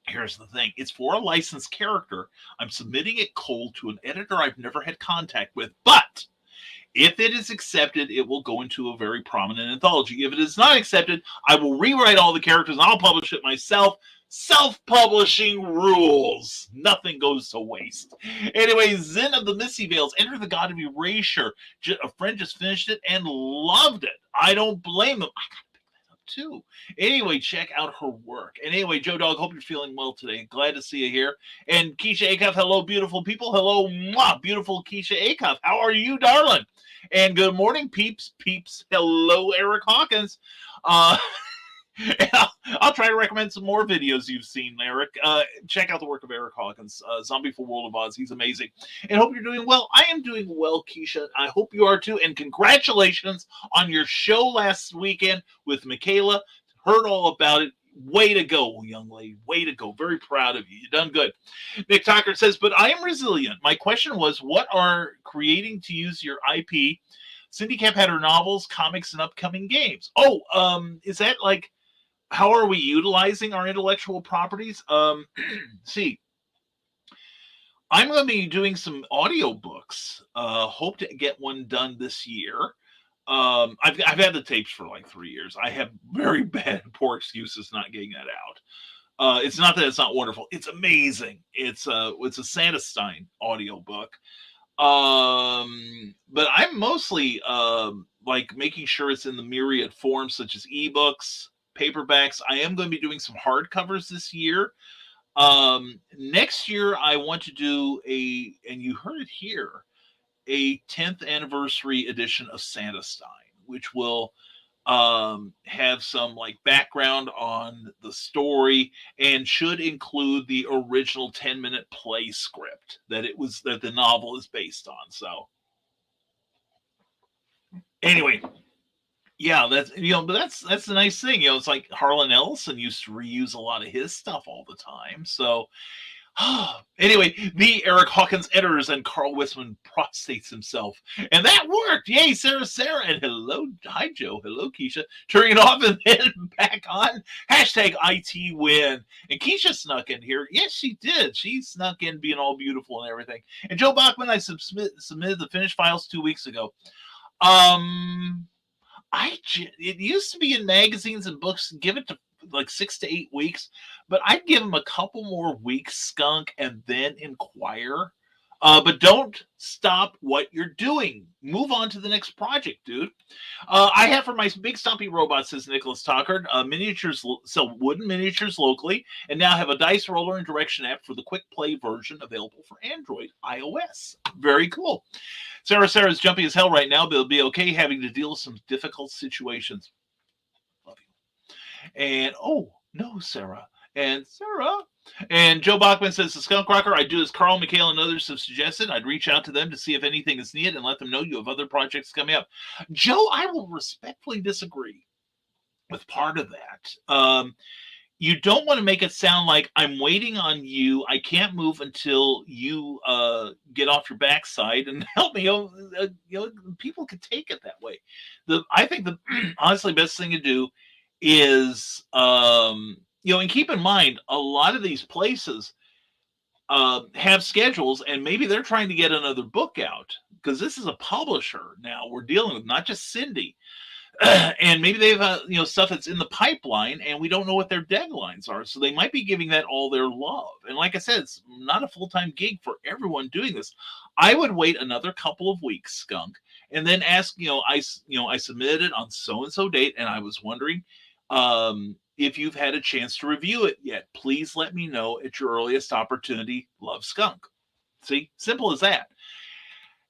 here's the thing. It's for a licensed character. I'm submitting it cold to an editor I've never had contact with. But if it is accepted, it will go into a very prominent anthology. If it is not accepted, I will rewrite all the characters and I'll publish it myself. Self-publishing rules. Nothing goes to waste. Anyway, Zen of the Misty Veils, Enter the God of Erasure. A friend just finished it and loved it. I don't blame him. I gotta pick that up. too. Anyway, check out her work. And anyway, Joe Dog, hope you're feeling well today. Glad to see you here. And Keisha Acuff, hello, beautiful people. Hello, mwah, beautiful Keisha Acuff. How are you, darling? And good morning, peeps. Hello, Eric Hawkins. I'll try to recommend some more videos you've seen, Eric. Check out the work of Eric Hawkins, Zombie for World of Oz. He's amazing. And hope you're doing well. I am doing well, Keisha. I hope you are too. And congratulations on your show last weekend with Michaela. Heard all about it. Way to go, young lady. Way to go. Very proud of you. You've done good. Nick Tucker says, but I am resilient. My question was, what are creating to use your IP? Cindy Cap had her novels, comics, and upcoming games. Oh, is that like, how are we utilizing our intellectual properties? See, I'm going to be doing some audiobooks. Hope to get one done this year. I've had the tapes for like 3 years. I have very bad, poor excuses not getting that out. It's not that it's not wonderful. It's amazing. It's a Santa Stein audiobook. But I'm mostly like making sure it's in the myriad forms such as ebooks, paperbacks. I am going to be doing some hardcovers this year. Next year I want to do and you heard it here, a 10th anniversary edition of Santa Stein, which will have some like background on the story and should include the original 10-minute play script that the novel is based on. So anyway, yeah, that's but that's the nice thing. It's like Harlan Ellison used to reuse a lot of his stuff all the time. So anyway, the Eric Hawkins editors and Carl Wisman prostrates himself. And that worked. Yay, Sarah. And hello. Hi, Joe. Hello, Keisha. Turning it off and then back on. Hashtag IT win. And Keisha snuck in here. Yes, she did. She snuck in being all beautiful and everything. And Joe Bachman, I submitted the finished files 2 weeks ago. It used to be in magazines and books, give it to like 6 to 8 weeks, but I'd give them a couple more weeks, Skunk, and then inquire. But don't stop what you're doing. Move on to the next project, dude. I have for my big stumpy robot, says Nicholas Tucker, miniatures, sell wooden miniatures locally, and now have a dice roller and direction app for the quick play version available for Android, iOS. Very cool. Sarah's jumpy as hell right now, but it'll be okay having to deal with some difficult situations. Love you. And oh no, Sarah. And Joe Bachman says, the Skunk Rocker, I do as Carl, Michaela, and others have suggested. I'd reach out to them to see if anything is needed and let them know you have other projects coming up. Joe, I will respectfully disagree with part of that. You don't want to make it sound like I'm waiting on you. I can't move until you get off your backside and help me. People could take it that way. I think the honestly best thing to do is and keep in mind, a lot of these places have schedules, and maybe they're trying to get another book out because this is a publisher now we're dealing with, not just Cindy. And maybe they have stuff that's in the pipeline, and we don't know what their deadlines are. So they might be giving that all their love. And like I said, it's not a full-time gig for everyone doing this. I would wait another couple of weeks, Skunk, and then ask. I submitted it on so and so date, and I was wondering. If you've had a chance to review it yet, please let me know at your earliest opportunity. Love, Skunk. See, simple as that.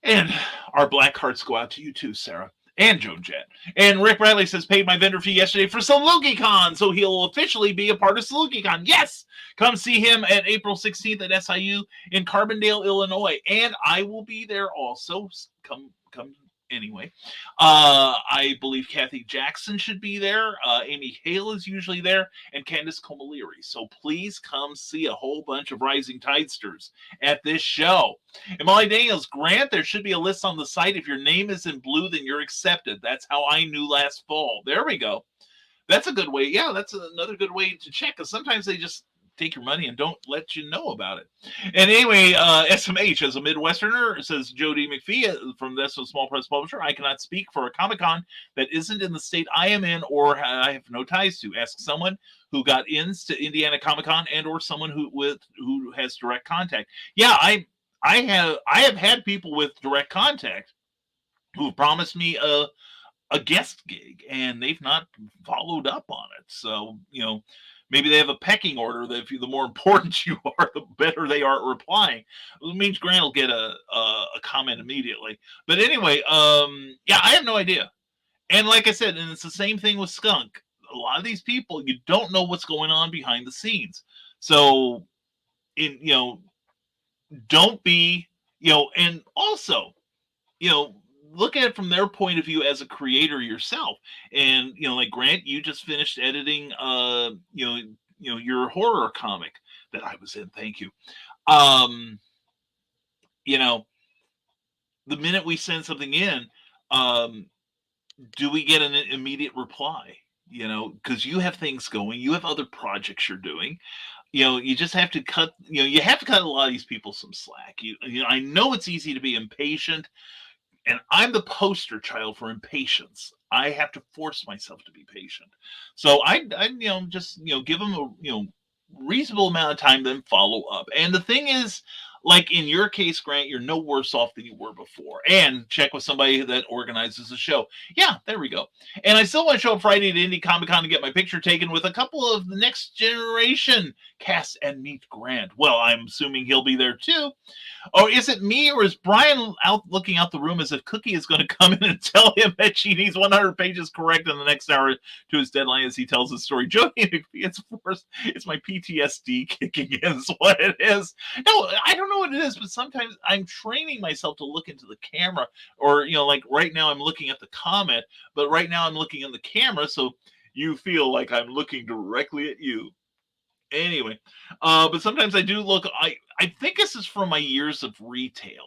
And our black hearts go out to you too, Sarah and Joan Jett. And Rick Bradley says, paid my vendor fee yesterday for SalukieCon, so he'll officially be a part of SalukieCon. Yes! Come see him at April 16th at SIU in Carbondale, Illinois. And I will be there also. Come anyway. I believe Kathy Jackson should be there. Amy Hale is usually there, and Candace Comaleri. So please come see a whole bunch of Rising Tidesters at this show. And Molly Daniels, Grant, there should be a list on the site. If your name is in blue, then you're accepted. That's how I knew last fall. There we go. That's a good way. Yeah, that's another good way to check, because sometimes they just take your money and don't let you know about it. And anyway, SMH, as a Midwesterner, says Joe D. McPhee from the Small Press Publisher, I cannot speak for a Comic-Con that isn't in the state I am in or I have no ties to. Ask someone who got ins to Indiana Comic-Con and or someone who has direct contact. Yeah, I have had people with direct contact who promised me a guest gig, and they've not followed up on it. So, maybe they have a pecking order that the more important you are, the better they are at replying. It means Grant will get a comment immediately. But anyway, yeah, I have no idea. And like I said, and it's the same thing with Skunk. A lot of these people, you don't know what's going on behind the scenes. So, don't be, and also, you know, look at it from their point of view as a creator yourself. And, like Grant, you just finished editing, your horror comic that I was in. Thank you. You know, the minute we send something in, do we get an immediate reply? Because you have things going, you have other projects you're doing. You just have to cut. You have to cut a lot of these people some slack. I know it's easy to be impatient, and I'm the poster child for impatience. I have to force myself to be patient. So I just give them a reasonable amount of time, then follow up. And the thing is, like in your case, Grant, you're no worse off than you were before. And check with somebody that organizes the show. Yeah, there we go. And I still want to show up Friday to Indie Comic Con to get my picture taken with a couple of the next generation cast and meet Grant. Well, I'm assuming he'll be there too. Or is it me, or is Brian out looking out the room as if Cookie is going to come in and tell him that she needs 100 pages correct in the next hour to his deadline as he tells his story? Jody McPhee, it's my PTSD kicking in is what it is. No, I don't know what it is, but sometimes I'm training myself to look into the camera, or, like right now I'm looking at the comment, but right now I'm looking in the camera, so you feel like I'm looking directly at you. Anyway, but sometimes I do look. I think this is from my years of retail,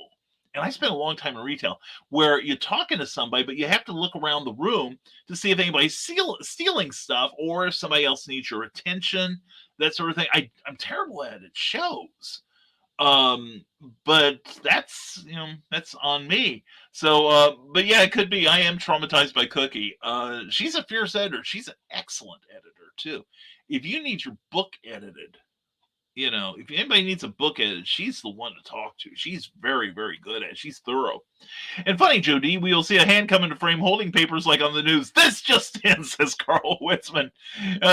and I spent a long time in retail, where you're talking to somebody, but you have to look around the room to see if anybody's stealing stuff, or if somebody else needs your attention, that sort of thing. I'm terrible at it. It shows. But that's on me. So, but yeah, it could be I am traumatized by Cookie. She's a fierce editor. She's an excellent editor too. If you need your book edited, if anybody needs a book edited, she's the one to talk to. She's very, very good at it. She's thorough. And funny, Joe D, we'll see a hand come into frame holding papers like on the news. This just in, says Carl Witzman.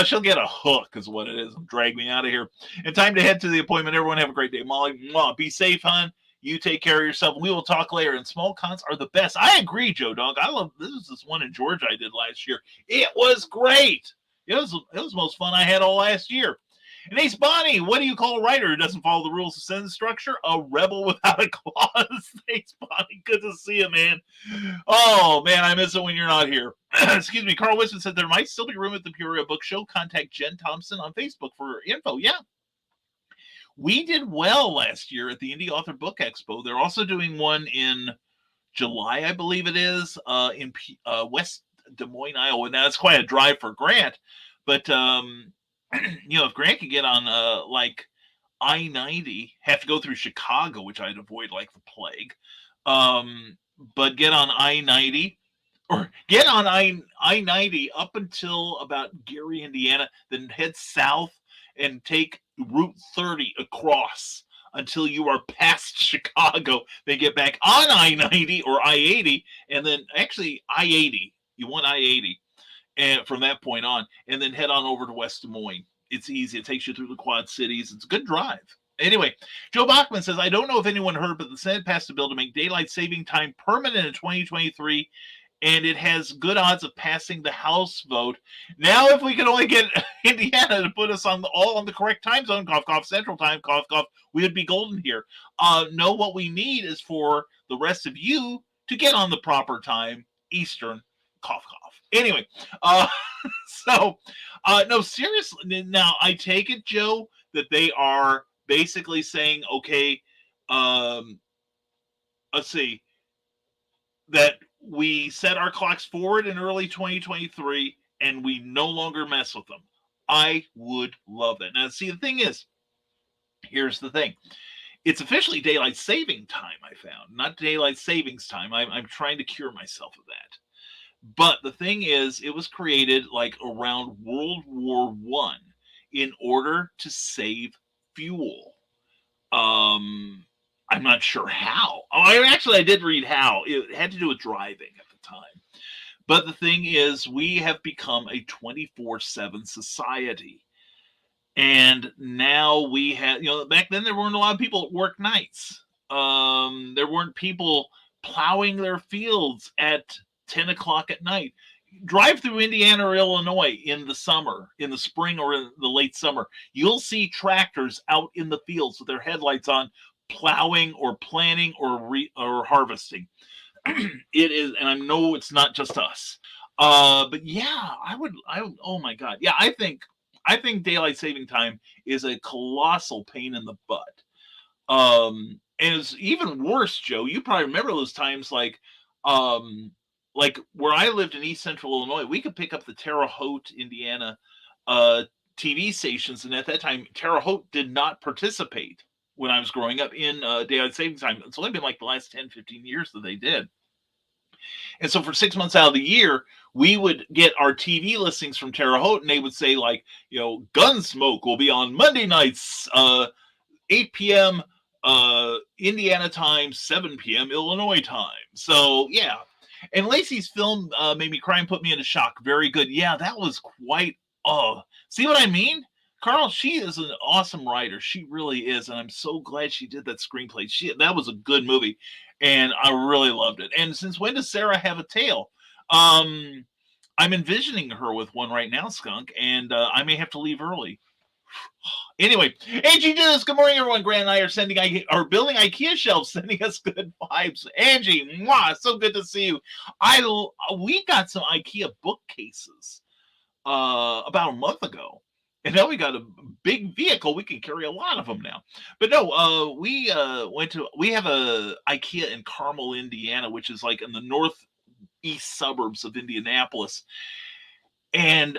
She'll get a hook is what it is. Drag me out of here. And time to head to the appointment. Everyone have a great day. Molly, be safe, hon. You take care of yourself. We will talk later. And small cons are the best. I agree, Joe Dog. I love this one in Georgia I did last year. It was great. It was the most fun I had all last year. And Ace Bonnie, what do you call a writer who doesn't follow the rules of sentence structure? A rebel without a clause. Ace Bonnie, good to see you, man. Oh, man, I miss it when you're not here. Excuse me. Carl Wisman said there might still be room at the Peoria Book Show. Contact Jen Thompson on Facebook for info. Yeah. We did well last year at the Indie Author Book Expo. They're also doing one in July, I believe it is, in West Des Moines, Iowa. Now, it's quite a drive for Grant, but if Grant could get on like I-90, have to go through Chicago, which I'd avoid like the plague, but get on I-90, or get on I-90 up until about Gary, Indiana, then head south and take Route 30 across until you are past Chicago. They get back on I-90 or I-80, and then actually I-80. You want I-80, and from that point on, and then head on over to West Des Moines. It's easy. It takes you through the Quad Cities. It's a good drive. Anyway, Joe Bachman says, I don't know if anyone heard, but the Senate passed a bill to make daylight saving time permanent in 2023, and it has good odds of passing the House vote. Now, if we could only get Indiana to put us all on the correct time zone, cough, cough, Central Time, cough, cough, we would be golden here. No, what we need is for the rest of you to get on the proper time, Eastern, cough, cough. Anyway, no, seriously. Now, I take it, Joe, that they are basically saying, okay, let's see, that we set our clocks forward in early 2023 and we no longer mess with them. I would love that. Now, see, the thing is, here's the thing. It's officially daylight saving time, I found, not daylight savings time. I'm trying to cure myself of that. But the thing is, it was created like around World War I in order to save fuel. I'm not sure how. I did read how. It had to do with driving at the time. But the thing is, we have become a 24/7 society. And now we have, back then there weren't a lot of people that work nights. There weren't people plowing their fields at 10 o'clock at night. Drive through Indiana or Illinois in the summer, in the spring or in the late summer. You'll see tractors out in the fields with their headlights on, plowing or planting or harvesting. It is, and I know it's not just us. But yeah, oh my God. Yeah, I think daylight saving time is a colossal pain in the butt. And it's even worse, Joe. You probably remember those times like where I lived in East Central Illinois, we could pick up the Terre Haute, Indiana TV stations, and at that time, Terre Haute did not participate when I was growing up in daylight saving time. It's only been like the last 10, 15 years that they did. And so for 6 months out of the year, we would get our TV listings from Terre Haute, and they would say, like, Gunsmoke will be on Monday nights, 8 p.m. Indiana time, 7 p.m. Illinois time. So, yeah. And Lacey's film made me cry and put me into shock. Very good. Yeah, that was quite, see what I mean? Carl, she is an awesome writer. She really is. And I'm so glad she did that screenplay. That was a good movie. And I really loved it. And since when does Sarah have a tail? I'm envisioning her with one right now, Skunk, and I may have to leave early. Anyway, Angie Dennis, good morning, everyone. Grant and I are building IKEA shelves, sending us good vibes. Angie, mwah, so good to see you. We got some IKEA bookcases about a month ago. And now we got a big vehicle. We can carry a lot of them now. But no, we have a IKEA in Carmel, Indiana, which is like in the northeast suburbs of Indianapolis. And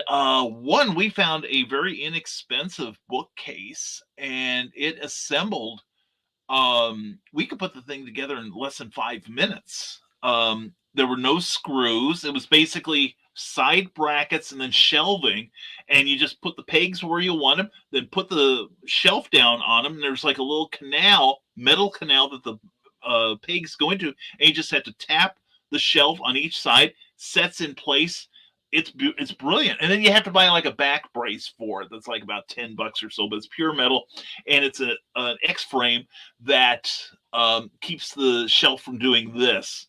we found a very inexpensive bookcase, and it assembled. We could put the thing together in less than 5 minutes. There were no screws. It was basically side brackets and then shelving, and you just put the pegs where you want them, then put the shelf down on them, and there's like a little metal canal that the pegs go into, and you just have to tap the shelf on each side, sets in place. It's brilliant. And then you have to buy like a back brace for it that's like about $10 or so, but it's pure metal, and it's an X frame that keeps the shelf from doing this.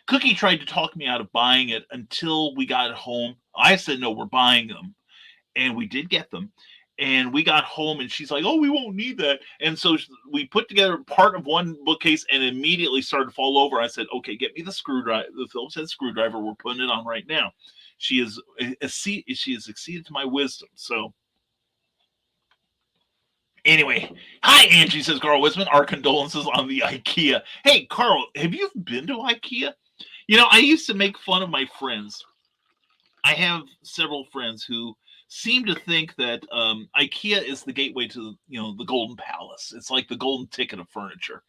Cookie tried to talk me out of buying it until we got home. I said, no, we're buying them. And we did get them. And we got home, and she's like, oh, we won't need that. And so we put together part of one bookcase and immediately started to fall over. I said, okay, get me the screwdriver, the Phillips head screwdriver. We're putting it on right now. She has exceeded to my wisdom. So anyway, hi, Angie, says Carl Wisman. Our condolences on the IKEA. Hey, Carl, have you been to IKEA? I used to make fun of my friends. I have several friends who seem to think that IKEA is the gateway to the Golden Palace. It's like the golden ticket of furniture.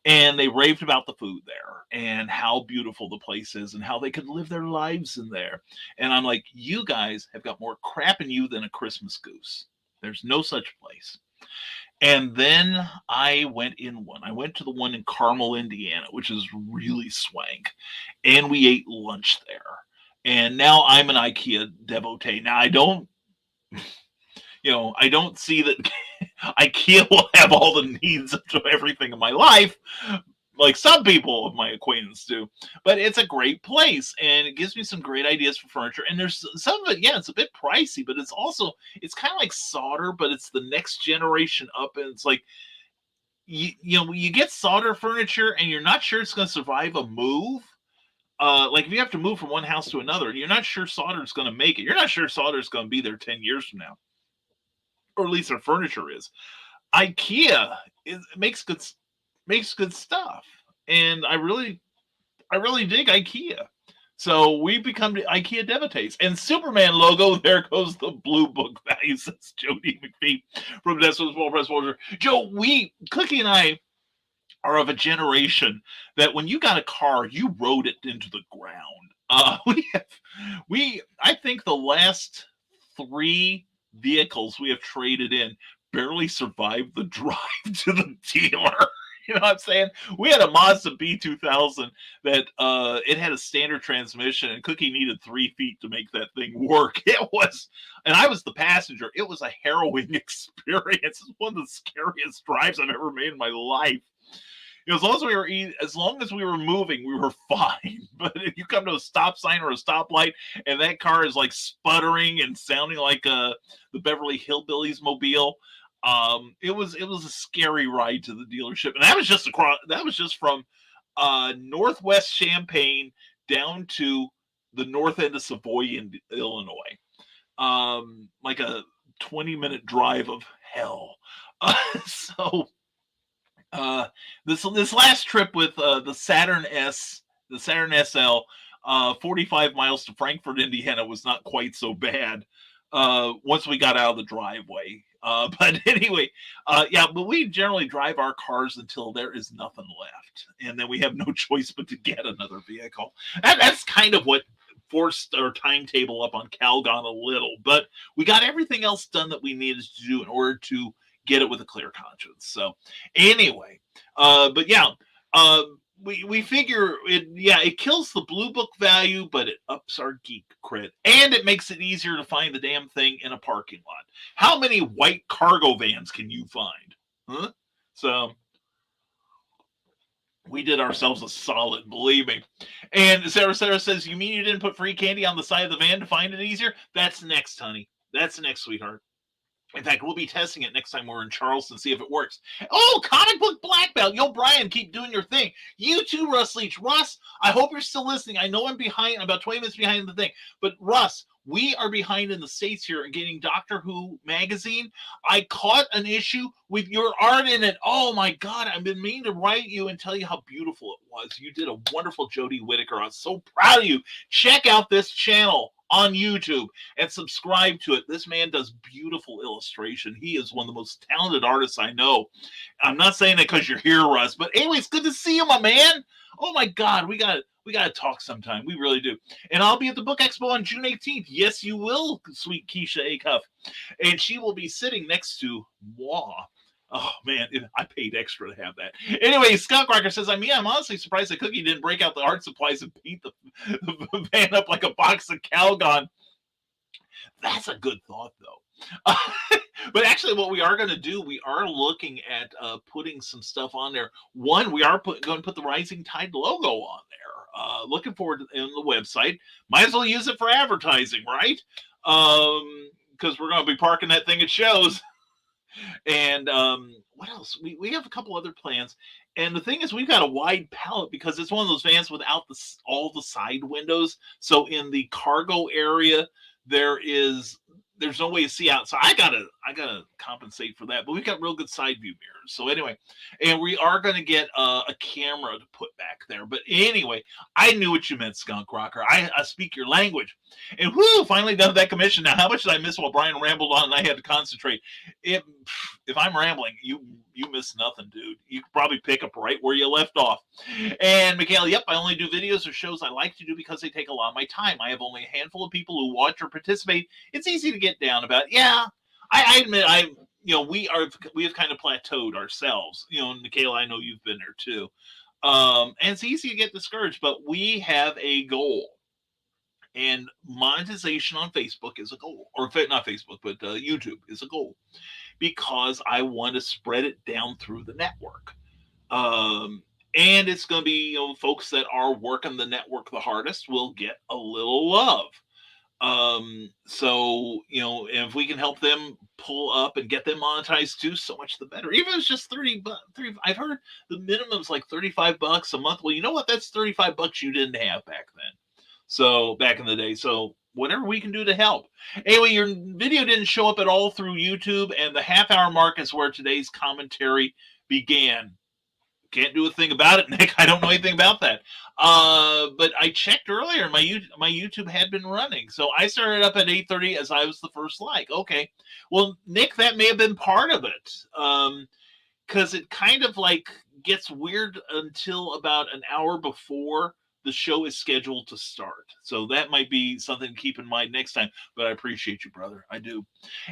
And they raved about the food there and how beautiful the place is and how they could live their lives in there. And I'm like, you guys have got more crap in you than a Christmas goose. There's no such place. And then I went in one. I went to the one in Carmel, Indiana, which is really swank. And we ate lunch there. And now I'm an IKEA devotee. Now I don't see that IKEA will have all the needs of everything in my life, like some people of my acquaintance do. But it's a great place, and it gives me some great ideas for furniture. And there's some of it, yeah, it's a bit pricey, but it's kind of like solder, but it's the next generation up. And it's like, you get solder furniture, and you're not sure it's going to survive a move. Like if you have to move from one house to another, you're not sure solder is going to make it. You're not sure solder is going to be there 10 years from now, or at least their furniture is. IKEA makes good stuff, and I really dig IKEA. So we become the IKEA devotees. And Superman logo, there goes the blue book value, says Jody McPhee from Desmond's Small Press Folger. Joe, Cookie and I are of a generation that when you got a car, you rode it into the ground. I think the last 3 vehicles we have traded in barely survived the drive to the dealer. You know what I'm saying? We had a Mazda B2000 that it had a standard transmission, and Cookie needed 3 feet to make that thing work. It was, and I was the passenger. It was a harrowing experience. It's one of the scariest drives I've ever made in my life. You know, as long as we were moving, we were fine. But if you come to a stop sign or a stoplight, and that car is like sputtering and sounding like the Beverly Hillbillies mobile, it was a scary ride to the dealership, and that was just across. That was just from Northwest Champaign down to the north end of Savoy in Illinois. Like a 20-minute drive of hell. So this last trip with the Saturn SL, 45 miles to Frankfort, Indiana, was not quite so bad once we got out of the driveway. But anyway, yeah, but we generally drive our cars until there is nothing left, and then we have no choice but to get another vehicle. That's kind of what forced our timetable up on Calgon a little, but we got everything else done that we needed to do in order to get it with a clear conscience. So anyway, but yeah, we figure it kills the blue book value, but it ups our geek cred, and it makes it easier to find the damn thing in a parking lot. How many white cargo vans can you find? Huh? So we did ourselves a solid, believe me. And Sarah says, you mean you didn't put free candy on the side of the van to find it easier? That's next, honey. That's next, sweetheart. In fact, we'll be testing it next time we're in Charleston, see if it works. Oh, comic book black belt. Yo, Brian, keep doing your thing. You too, Russ Leach. Russ, I hope you're still listening. I know I'm behind. I'm about 20 minutes behind the thing. But Russ, we are behind in the States here in getting Doctor Who magazine. I caught an issue with your art in it. Oh, my God. I've been meaning to write you and tell you how beautiful it was. You did a wonderful Jodie Whittaker. I was so proud of you. Check out this channel on YouTube and subscribe to it. This man does beautiful illustration. He is one of the most talented artists I know. I'm not saying that because you're here, Russ, but anyway, it's good to see you, my man. Oh my God, we got to talk sometime. We really do. And I'll be at the Book Expo on June 18th. Yes, you will, sweet Keisha Acuff. And she will be sitting next to moi. Oh, man, I paid extra to have that. Anyway, Scott Crocker says, I'm honestly surprised that Cookie didn't break out the art supplies and paint the van up like a box of Calgon. That's a good thought, though. But actually, what we are going to do, we are looking at putting some stuff on there. One, we are going to put the Rising Tide logo on there. Looking forward to in the website. Might as well use it for advertising, right? Because we're going to be parking that thing at shows. And what else? We have a couple other plans. And the thing is, we've got a wide palette because it's one of those vans without all the side windows. So in the cargo area, there's no way to see out. So I gotta compensate for that. But we've got real good side view mirrors. So anyway, and we are gonna get a camera to put back there. But anyway, I knew what you meant, Skunk Rocker. I speak your language. And whoo, finally done that commission. Now, how much did I miss while Brian rambled on and I had to concentrate? If I'm rambling, you miss nothing, dude. You could probably pick up right where you left off. And Mikhail, yep, I only do videos or shows I like to do because they take a lot of my time. I have only a handful of people who watch or participate. It's easy to get down about it. Yeah, I admit we have kind of plateaued ourselves. Mikhail, I know you've been there too. And it's easy to get discouraged, but we have a goal. And monetization on Facebook is a goal, or not Facebook, but YouTube is a goal, because I want to spread it down through the network. And it's going to be, folks that are working the network the hardest will get a little love. So, if we can help them pull up and get them monetized too, so much the better. Even if it's just $30, I've heard the minimum is like $35 a month. Well, you know what? That's $35 you didn't have back then. So back in the day. So whatever we can do to help. Anyway, your video didn't show up at all through YouTube, and the half-hour mark is where today's commentary began. Can't do a thing about it, Nick. I don't know anything about that. But I checked earlier. My YouTube had been running. So I started up at 8:30 as I was the first like. Okay. Well, Nick, that may have been part of it. Because it kind of like gets weird until about an hour before the show is scheduled to start. So that might be something to keep in mind next time. But I appreciate you, brother. I do.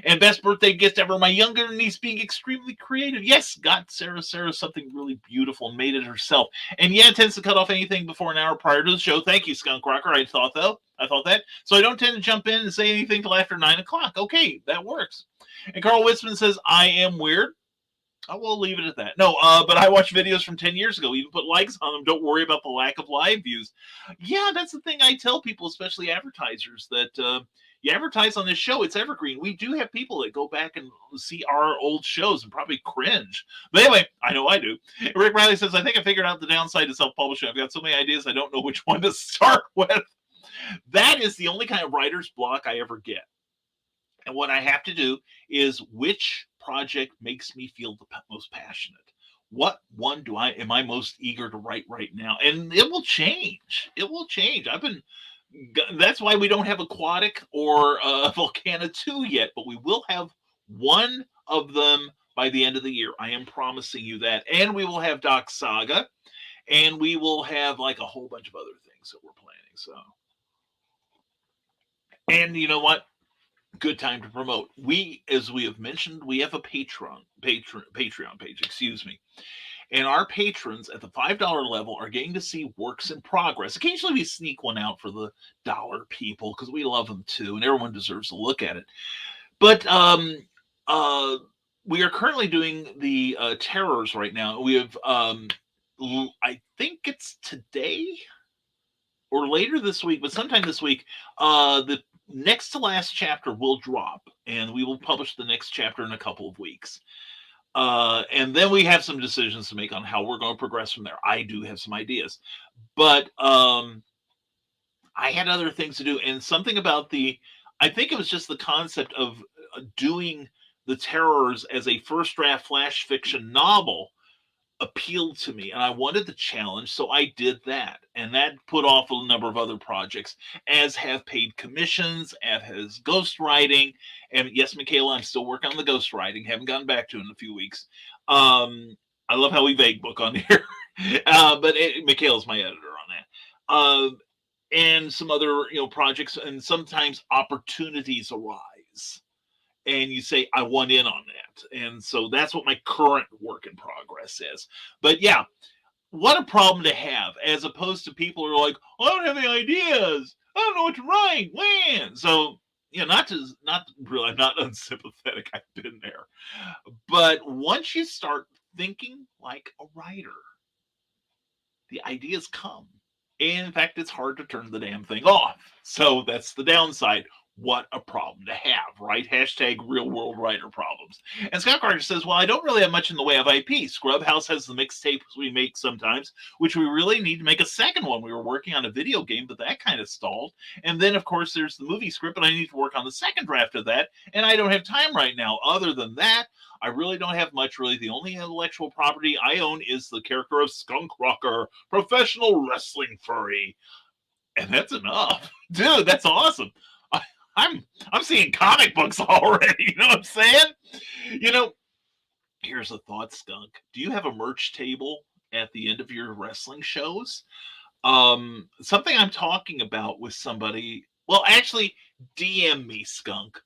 And best birthday gift ever, my younger niece being extremely creative. Yes, got Sarah something really beautiful and made it herself. And yeah, it tends to cut off anything before an hour prior to the show. Thank you, Skunk Rocker. I thought that. So I don't tend to jump in and say anything till after 9 o'clock. Okay, that works. And Carl Witzman says, I am weird. I will leave it at that. No, but I watch videos from 10 years ago. Even put likes on them. Don't worry about the lack of live views. Yeah, that's the thing I tell people, especially advertisers, that you advertise on this show, it's evergreen. We do have people that go back and see our old shows and probably cringe. But anyway, I know I do. Rick Riley says, I think I figured out the downside to self-publishing. I've got so many ideas, I don't know which one to start with. That is the only kind of writer's block I ever get. And what I have to do is, which project makes me feel the most passionate? What one am I most eager to write right now? And it will change. It will change. That's why we don't have Aquatic or Volcana 2 yet, but we will have one of them by the end of the year. I am promising you that. And we will have Doc Saga, and we will have like a whole bunch of other things that we're planning. So, and you know what? Good time to promote. As we have mentioned, we have a Patreon page, excuse me. And our patrons at the $5 level are getting to see works in progress. Occasionally we sneak one out for the dollar people because we love them too, and everyone deserves to look at it. But we are currently doing the terrors right now. We have, I think it's today or later this week, but sometime this week, the next to last chapter will drop, and we will publish the next chapter in a couple of weeks. And then we have some decisions to make on how we're going to progress from there. I do have some ideas, but I had other things to do, and something about I think it was just the concept of doing the terrors as a first draft flash fiction novel appealed to me, and I wanted the challenge, so I did that, and that put off a number of other projects, as have paid commissions, as has ghostwriting, and yes, Michaela, I'm still working on the ghostwriting, haven't gotten back to it in a few weeks. I love how we vague book on here, but Michaela's my editor on that, and some other projects, and sometimes opportunities arise. And you say, I want in on that. And so that's what my current work in progress is. But yeah, what a problem to have, as opposed to people who are like, I don't have any ideas. I don't know what to write. When? So, not really, I'm not unsympathetic. I've been there. But once you start thinking like a writer, the ideas come. And in fact, it's hard to turn the damn thing off. So that's the downside. What a problem to have, right? Hashtag real world writer problems. And Scott Carter says, well, I don't really have much in the way of IP. Scrub House has the mixtapes we make sometimes, which we really need to make a second one. We were working on a video game, but that kind of stalled. And then, of course, there's the movie script, but I need to work on the second draft of that. And I don't have time right now. Other than that, I really don't have much, really. The only intellectual property I own is the character of Skunk Rocker, professional wrestling furry. And that's enough. Dude, that's awesome. I'm seeing comic books already. You know what I'm saying? Here's a thought, Skunk. Do you have a merch table at the end of your wrestling shows? Something I'm talking about with somebody. Well, actually, DM me, Skunk.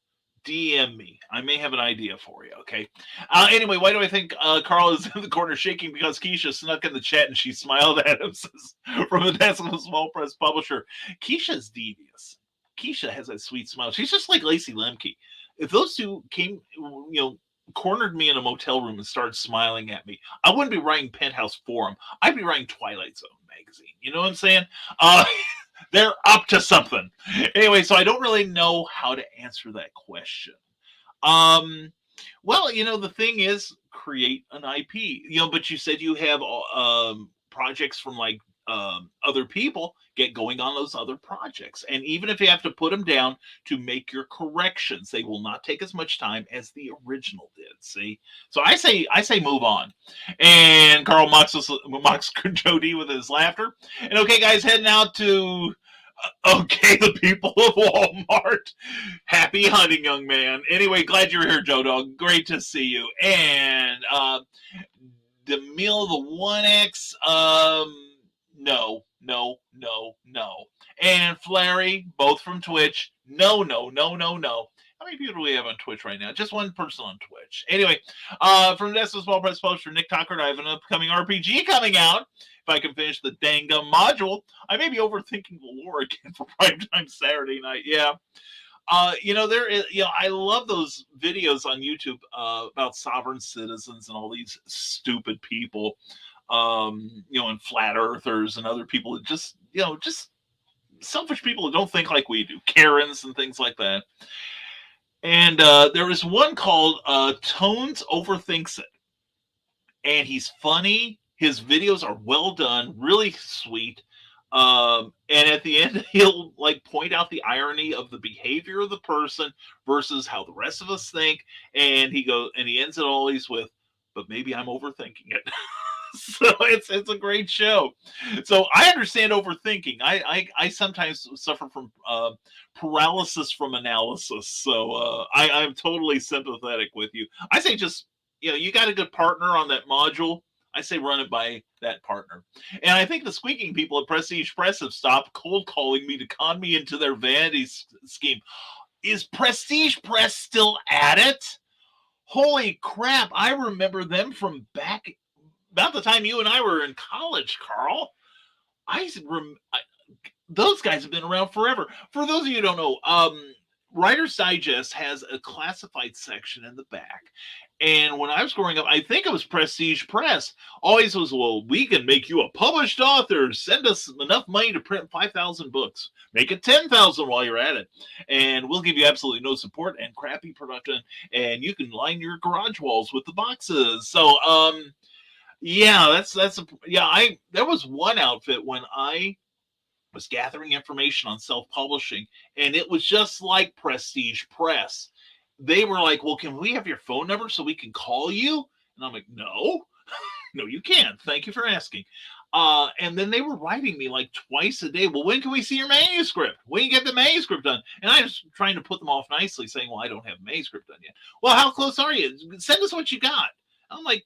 DM me. I may have an idea for you, okay? Anyway, why do I think Carl is in the corner shaking? Because Keisha snuck in the chat and she smiled at him, says, from the desk of a small press publisher. Keisha's devious. Keisha has that sweet smile. She's just like Lacey Lemke. If those two came, cornered me in a motel room and started smiling at me, I wouldn't be writing Penthouse Forum. I'd be writing Twilight Zone magazine. You know what I'm saying? They're up to something. Anyway, so I don't really know how to answer that question. Well, the thing is, create an IP. But you said you have projects from like other people. Get going on those other projects, and even if you have to put them down to make your corrections, they will not take as much time as the original did. See, so I say move on. And Carl mocks Jody with his laughter. And okay, guys, heading out to the people of Walmart. Happy hunting, young man. Anyway, glad you're here, Joe Dog. Great to see you. And the meal of the 1X. No, no, no, no. And Flary, both from Twitch, no, no, no, no, no. How many people do we have on Twitch right now? Just one person on Twitch. Anyway, from Desk Small Press Poster, Nick Tucker, I have an upcoming RPG coming out. If I can finish the dang gum module, I may be overthinking the lore again for primetime Saturday night. Yeah. There is, I love those videos on YouTube about sovereign citizens and all these stupid people, and flat earthers and other people that just selfish people that don't think like we do, Karens and things like that. And there is one called Tones Overthinks It, and he's funny. His videos are well done, really sweet. And at the end, he'll point out the irony of the behavior of the person versus how the rest of us think. And he ends it always with, "But maybe I'm overthinking it." So it's a great show. So I understand overthinking. I sometimes suffer from paralysis from analysis. So I'm totally sympathetic with you. I say just you got a good partner on that module. I say run it by that partner. And I think the squeaking people at Prestige Press have stopped cold calling me to con me into their vanity scheme. Is Prestige Press still at it? Holy crap. I remember them from back about the time you and I were in college, Carl. Those guys have been around forever. For those of you who don't know, Writer's Digest has a classified section in the back. And when I was growing up, I think it was Prestige Press. Always was, well, we can make you a published author. Send us enough money to print 5,000 books. Make it 10,000 while you're at it. And we'll give you absolutely no support and crappy production. And you can line your garage walls with the boxes. So, yeah, there was one outfit when I was gathering information on self-publishing, and it was just like Prestige Press. They were like, well, can we have your phone number so we can call you? And I'm like, no, no, you can't. Thank you for asking. And then they were writing me twice a day. Well, when can we see your manuscript? When you get the manuscript done? And I was trying to put them off nicely, saying, well, I don't have a manuscript done yet. Well, how close are you? Send us what you got. I'm like,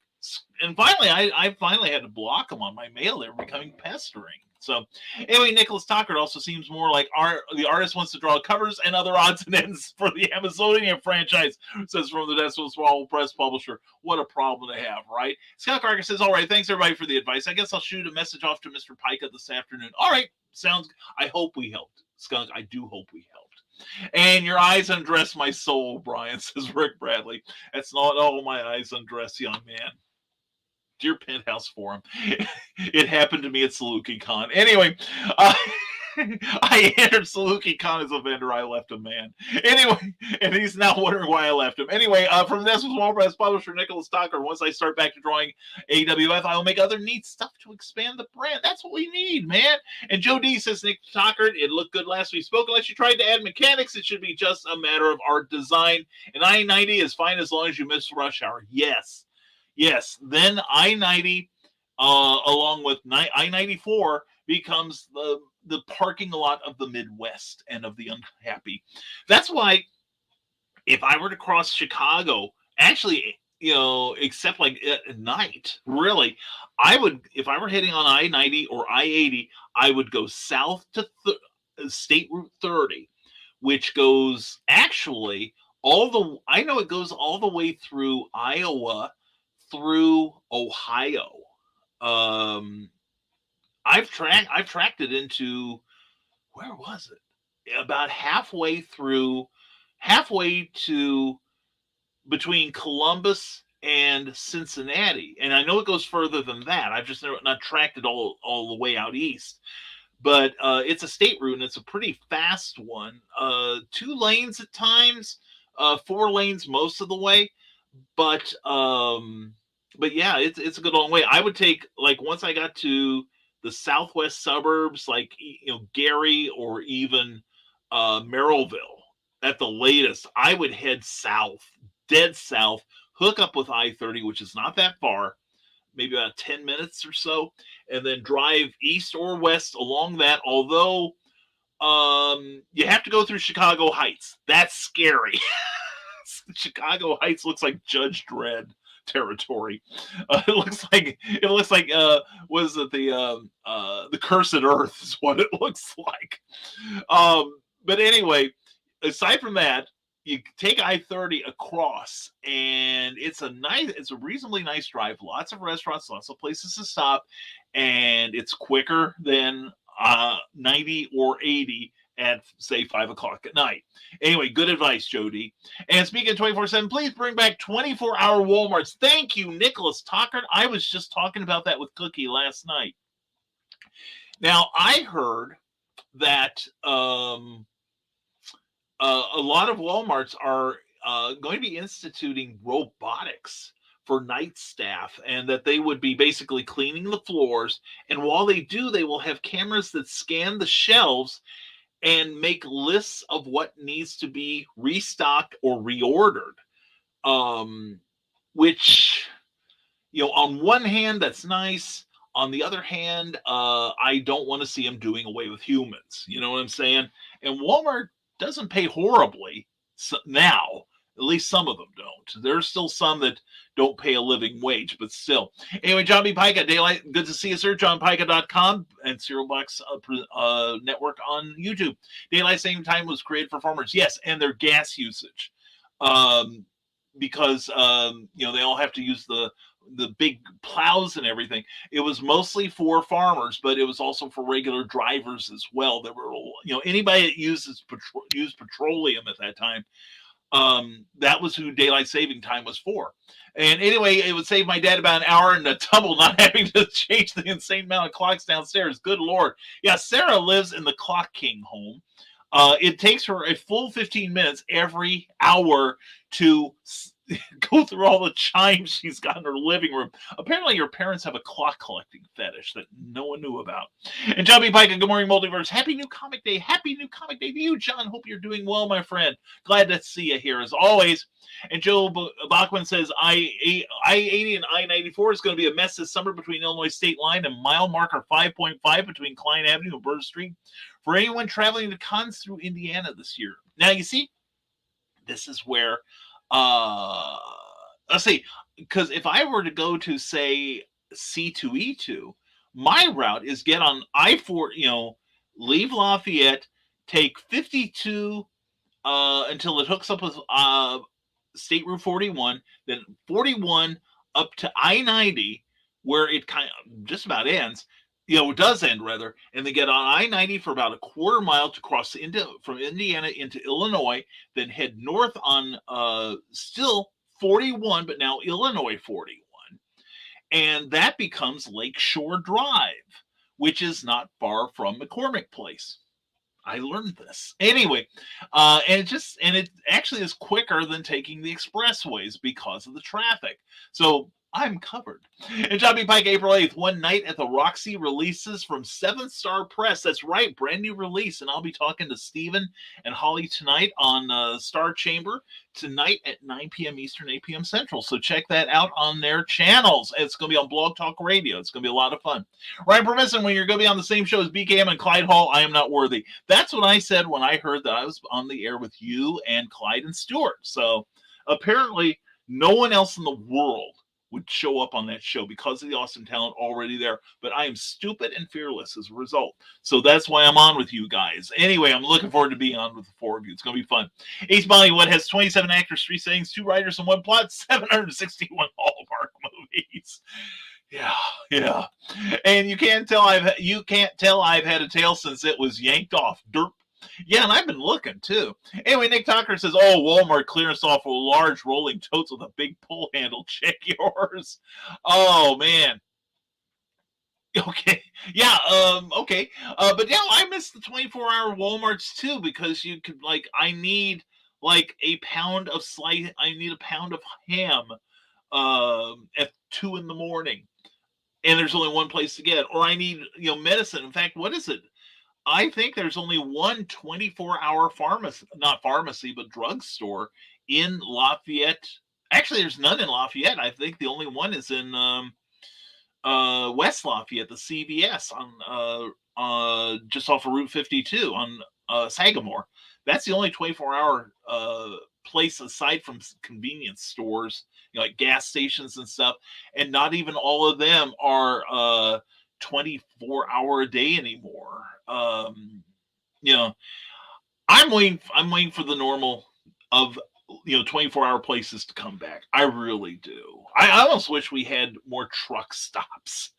and finally, I finally had to block them on my mail. They were becoming pestering. So anyway, Nicholas Tucker also seems more like the artist wants to draw covers and other odds and ends for the Amazonian franchise, says from the Desk of a Small Press Publisher. What a problem to have, right? Scott Carter says, all right, thanks everybody for the advice. I guess I'll shoot a message off to Mr. Pica this afternoon. All right, sounds good. I hope we helped. Skunk, I do hope we helped. And your eyes undress my soul, Brian, says Rick Bradley. That's not all my eyes undress, young man. Dear Penthouse Forum, it happened to me at Saluki Con. Anyway, I entered Saluki Con as a vendor. I left a man. Anyway, and he's now wondering why I left him. Anyway, from this was Small Press Publisher Nicholas Tucker. Once I start back to drawing AWF, I will make other neat stuff to expand the brand. That's what we need, man. And Joe D says, Nick Tucker, it looked good last we spoke. Unless you tried to add mechanics, it should be just a matter of art design. And I-90 is fine as long as you miss rush hour. Yes, then I-90 along with I-94 becomes the parking lot of the Midwest and of the unhappy. That's why if I were to cross Chicago, actually, except at night, really, I would, if I were heading on I-90 or I-80, I would go south to State Route 30, which goes actually I know it goes all the way through Iowa, through Ohio. I've tracked it into, where was it? About halfway to between Columbus and Cincinnati. And I know it goes further than that. I've just not tracked it all the way out east. But it's a state route, and it's a pretty fast one. 2 lanes at times, 4 lanes most of the way. But yeah, it's a good long way. I would take, once I got to the southwest suburbs, Gary or even Merrillville at the latest, I would head south, dead south, hook up with I-30, which is not that far, maybe about 10 minutes or so, and then drive east or west along that, although you have to go through Chicago Heights. That's scary. Chicago Heights looks like Judge Dredd. territory. It looks like was it the cursed earth is what it looks like. But anyway, aside from that, you take I-30 across, and it's a reasonably nice drive. Lots of restaurants, lots of places to stop, and it's quicker than 90 or 80 at say 5 o'clock at night. Anyway, good advice, Jody. And speaking of 24/7, please bring back 24-hour Walmarts. Thank you, Nicholas Tockert. I was just talking about that with Cookie last night. Now, I heard that a lot of Walmarts are going to be instituting robotics for night staff, and that they would be basically cleaning the floors. And while they do, they will have cameras that scan the shelves and make lists of what needs to be restocked or reordered. Which, on one hand, that's nice. On the other hand, I don't want to see them doing away with humans. You know what I'm saying? And Walmart doesn't pay horribly now. At least some of them don't. There's still some that don't pay a living wage, but still. Anyway, John B. Pica, Daylight, good to see you, sir. JohnPica.com and Cereal Box Network on YouTube. Daylight Saving Time was created for farmers. Yes, and their gas usage. Because, they all have to use the big plows and everything. It was mostly for farmers, but it was also for regular drivers as well. There were, anybody that used petroleum at that time. That was who daylight saving time was for. And anyway, it would save my dad about an hour in the tumble, not having to change the insane amount of clocks downstairs. Good Lord. Yeah, Sarah lives in the Clock King home. It takes her a full 15 minutes every hour to go through all the chimes she's got in her living room. Apparently, your parents have a clock collecting fetish that no one knew about. And John B. Pike, good morning, Multiverse. Happy New Comic Day. Happy New Comic Day to you, John. Hope you're doing well, my friend. Glad to see you here as always. And Joe Bachman says I-80 and I-94 is going to be a mess this summer between Illinois State Line and mile marker 5.5 between Klein Avenue and Burr Street for anyone traveling to cons through Indiana this year. Now, you see, this is where let's see, because if I were to go to say C2E2, my route is get on I-4, leave Lafayette, take 52 until it hooks up with State Route 41, then 41 up to I-90, where it kind of just about ends. It does end rather, and they get on I-90 for about a quarter mile to cross from Indiana into Illinois, then head north on still 41, but now Illinois 41, and that becomes Lakeshore Drive, which is not far from McCormick Place. I learned this anyway, and it actually is quicker than taking the expressways because of the traffic. So I'm covered. And John B. Pike, April 8th, One Night at the Roxy releases from 7th Star Press. That's right, brand new release. And I'll be talking to Steven and Holly tonight on Star Chamber tonight at 9 p.m. Eastern, 8 p.m. Central. So check that out on their channels. It's going to be on Blog Talk Radio. It's going to be a lot of fun. Ryan Permisson, when you're going to be on the same show as BKM and Clyde Hall, I am not worthy. That's what I said when I heard that I was on the air with you and Clyde and Stewart. So apparently no one else in the world would show up on that show because of the awesome talent already there. But I am stupid and fearless as a result. So that's why I'm on with you guys. Anyway, I'm looking forward to being on with the four of you. It's going to be fun. Ace Bollywood has 27 actors, 3 settings, 2 writers, and 1 plot, 761 Hallmark movies. Yeah. And you can't tell I've had a tail since it was yanked off. Derp. Yeah, and I've been looking too. Anyway, Nick Tucker says, "Oh, Walmart clearance off of large rolling totes with a big pull handle. Check yours." Oh man. Okay. Yeah. Okay. But yeah, I miss the 24-hour Walmarts too because you could I need a pound of I need a pound of ham at 2 a.m. and there's only one place to get it. Or I need medicine. In fact, what is it? I think there's only one 24-hour pharmacy, but drugstore in Lafayette. Actually, there's none in Lafayette. I think the only one is in West Lafayette, the CVS on just off of Route 52 on Sagamore. That's the only 24-hour place aside from convenience stores, like gas stations and stuff, and not even all of them are 24-hour a day anymore. You know, I'm waiting for the normal of 24-hour places to come back. I really do. I almost wish we had more truck stops.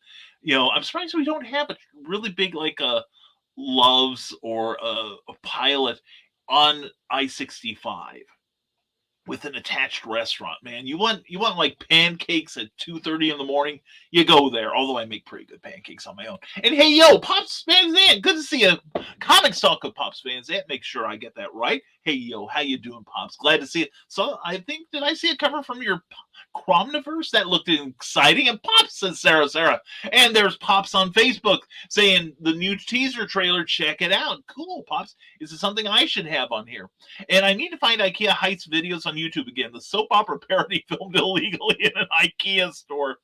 I'm surprised we don't have a really big like a Loves or a Pilot on I-65 with an attached restaurant. Man, you want like pancakes at 2:30 in the morning, you go there. Although I make pretty good pancakes on my own. And hey, yo, Pops Van Zant, good to see you. Comics Talk with Pops Van Zant. Make sure I get that right. Hey, yo, how you doing, Pops? Glad to see it. So I think, did I see a cover from your Cromniverse? That looked exciting. And Pops says Sarah. And there's Pops on Facebook saying the new teaser trailer, check it out. Cool, Pops. Is it something I should have on here? And I need to find IKEA Heights videos on YouTube again. The soap opera parody filmed illegally in an IKEA store.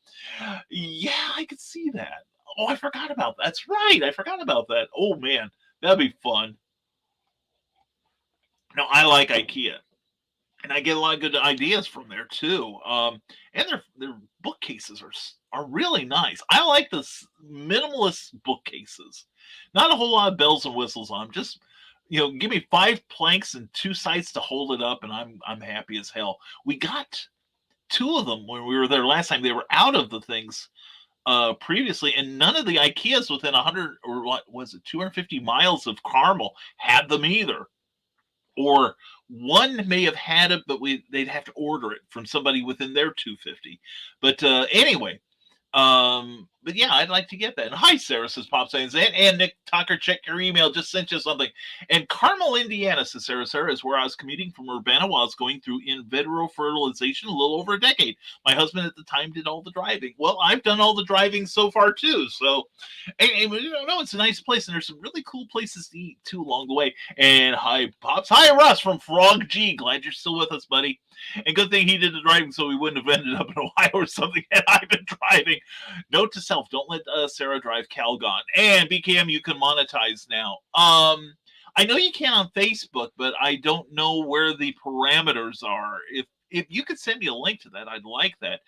Yeah, I could see that. Oh, I forgot about that. That's right. I forgot about that. Oh, man. That'd be fun. No, I like IKEA. And I get a lot of good ideas from there, too. And their bookcases are really nice. I like the minimalist bookcases. Not a whole lot of bells and whistles on them. Just give me 5 planks and 2 sides to hold it up, and I'm happy as hell. We got 2 of them when we were there last time. They were out of the things previously, and none of the IKEAs within 100 or what was it, 250 miles of Carmel had them either. Or one may have had it, but they'd have to order it from somebody within their 250. But anyway. But yeah, I'd like to get that. And hi, Sarah, says Pop Sayings. And Nick Tucker, check your email. Just sent you something. And Carmel, Indiana, says Sarah, is where I was commuting from Urbana while I was going through in vitro fertilization a little over a decade. My husband at the time did all the driving. Well, I've done all the driving so far, too. So, and it's a nice place. And there's some really cool places to eat, too, along the way. And hi, Pops. Hi, Russ from Frog G. Glad you're still with us, buddy. And good thing he did the driving so we wouldn't have ended up in Ohio or something had I been driving. Note to self, don't let Sarah drive Calgon. And BKM, you can monetize now. I know you can on Facebook, but I don't know where the parameters are. If you could send me a link to that, I'd like that.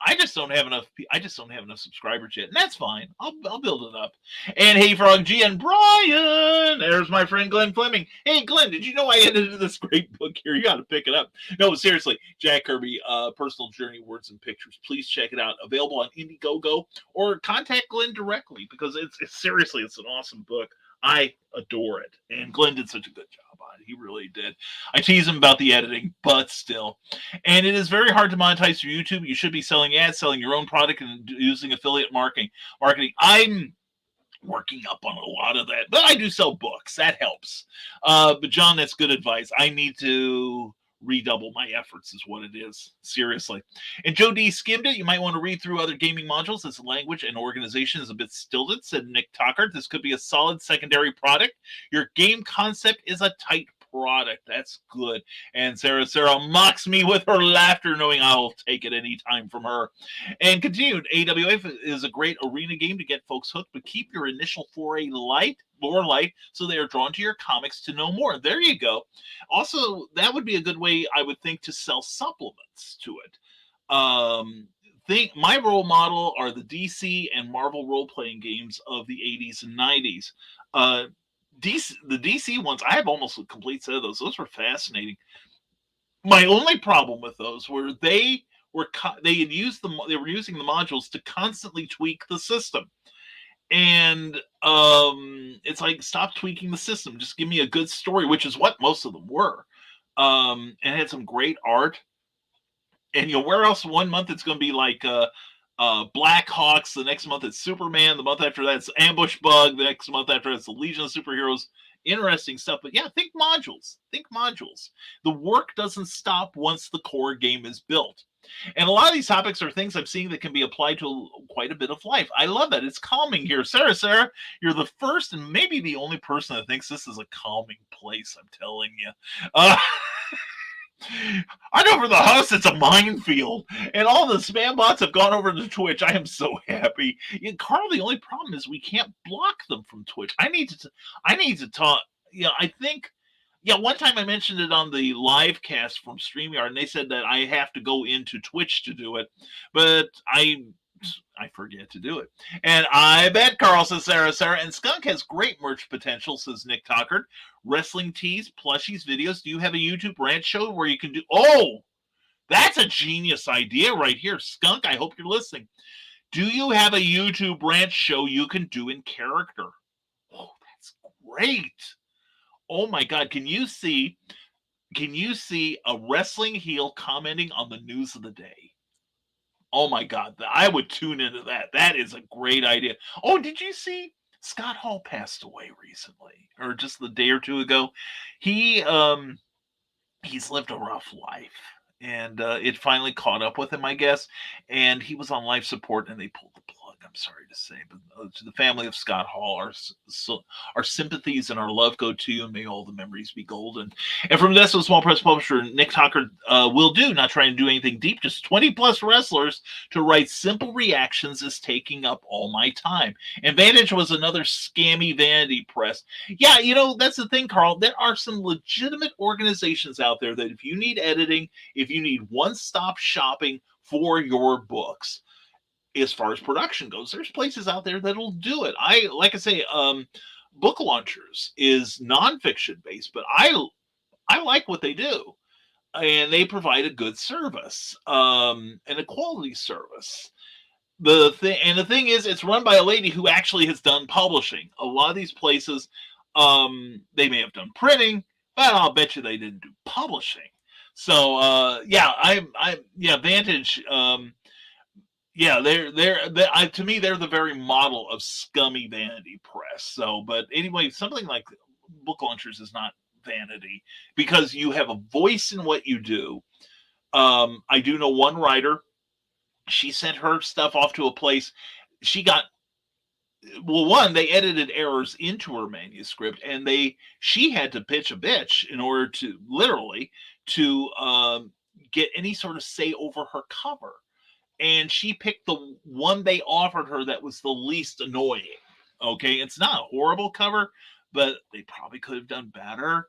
I just don't have enough. I just don't have enough subscribers yet, and that's fine. I'll build it up. And hey, Frog G and Brian, there's my friend Glenn Fleming. Hey, Glenn, did you know I edited this great book here? You got to pick it up. No, seriously, Jack Kirby, Personal Journey, Words and Pictures. Please check it out. Available on Indiegogo, or contact Glenn directly because it's seriously, it's an awesome book. I adore it, and Glenn did such a good job on it. He really did. I tease him about the editing, but still. And it is very hard to monetize through YouTube. You should be selling ads, selling your own product, and using affiliate marketing. I'm working up on a lot of that, but I do sell books. That helps. But John, that's good advice. I need to redouble my efforts is what it is. Seriously. And Joe D skimmed it. You might want to read through other gaming modules as language and organization is a bit stilted, said Nick Tucker. This could be a solid secondary product. Your game concept is a tight product. That's good. And Sarah mocks me with her laughter, knowing I'll take it any time from her. And continued, AWF is a great arena game to get folks hooked, but keep your initial foray light, so they are drawn to your comics to know more. There you go. Also, that would be a good way, I would think, to sell supplements to it. My role model are the DC and Marvel role-playing games of the 80s and 90s. The DC ones, I have almost a complete set of those. Those were fascinating. My only problem with those were they were using the modules to constantly tweak the system. And it's like, stop tweaking the system. Just give me a good story, which is what most of them were. And it had some great art. And where else? One month it's going to be like Black Hawks. The next month it's Superman. The month after that it's Ambush Bug. The next month after that's the Legion of Superheroes. Interesting stuff. But yeah, think modules. The work doesn't stop once the core game is built. And a lot of these topics are things I'm seeing that can be applied to quite a bit of life. I love that. It's calming here. Sarah, you're the first and maybe the only person that thinks this is a calming place, I'm telling you. I know for the host, it's a minefield. And all the spam bots have gone over to Twitch. I am so happy. Carl, the only problem is we can't block them from Twitch. I need to talk. I think Yeah, one time I mentioned it on the live cast from StreamYard, and they said that I have to go into Twitch to do it, but I forget to do it. And I bet, Carl, says Sarah, and Skunk has great merch potential, says Nick Tockard. Wrestling tees, plushies, videos. Do you have a YouTube rant show where you can do... Oh, that's a genius idea right here. Skunk, I hope you're listening. Do you have a YouTube rant show you can do in character? Oh, that's great. Oh my God, can you see a wrestling heel commenting on the news of the day? Oh my God, I would tune into that. That is a great idea. Oh, did you see Scott Hall passed away recently, or just the day or two ago? He he's lived a rough life, and it finally caught up with him, I guess. And he was on life support, and they pulled the plug. I'm sorry to say, but to the family of Scott Hall, our sympathies and our love go to you, and may all the memories be golden. And from this, a small press publisher, Nick Tockard will do, not trying to do anything deep, just 20 plus wrestlers to write simple reactions is taking up all my time. And Vantage was another scammy vanity press. Yeah, that's the thing, Carl. There are some legitimate organizations out there that if you need editing, if you need one-stop shopping for your books, as far as production goes, there's places out there that'll do it. Like I say, Book Launchers is nonfiction based, but I like what they do, and they provide a good service, and a quality service. The thing is, it's run by a lady who actually has done publishing. A lot of these places, they may have done printing, but I'll bet you they didn't do publishing. So Vantage. To me, they're the very model of scummy vanity press. So, but anyway, something like Book Launchers is not vanity because you have a voice in what you do. I do know one writer. She sent her stuff off to a place. She got, they edited errors into her manuscript, and she had to pitch a bitch in order to literally get any sort of say over her cover. And she picked the one they offered her that was the least annoying. Okay, it's not a horrible cover, but they probably could have done better.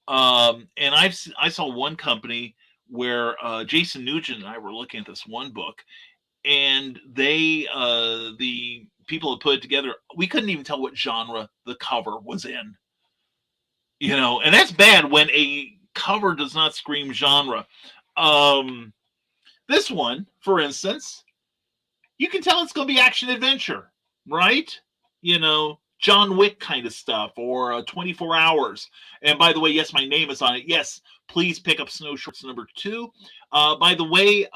And I saw one company where Jason Nugent and I were looking at this one book, and the people that put it together, we couldn't even tell what genre the cover was in. And that's bad when a cover does not scream genre. This one, for instance, you can tell it's going to be action adventure, right? John Wick kind of stuff, or 24 Hours. And by the way, yes, my name is on it. Yes, please pick up Snow Shorts #2. By the way,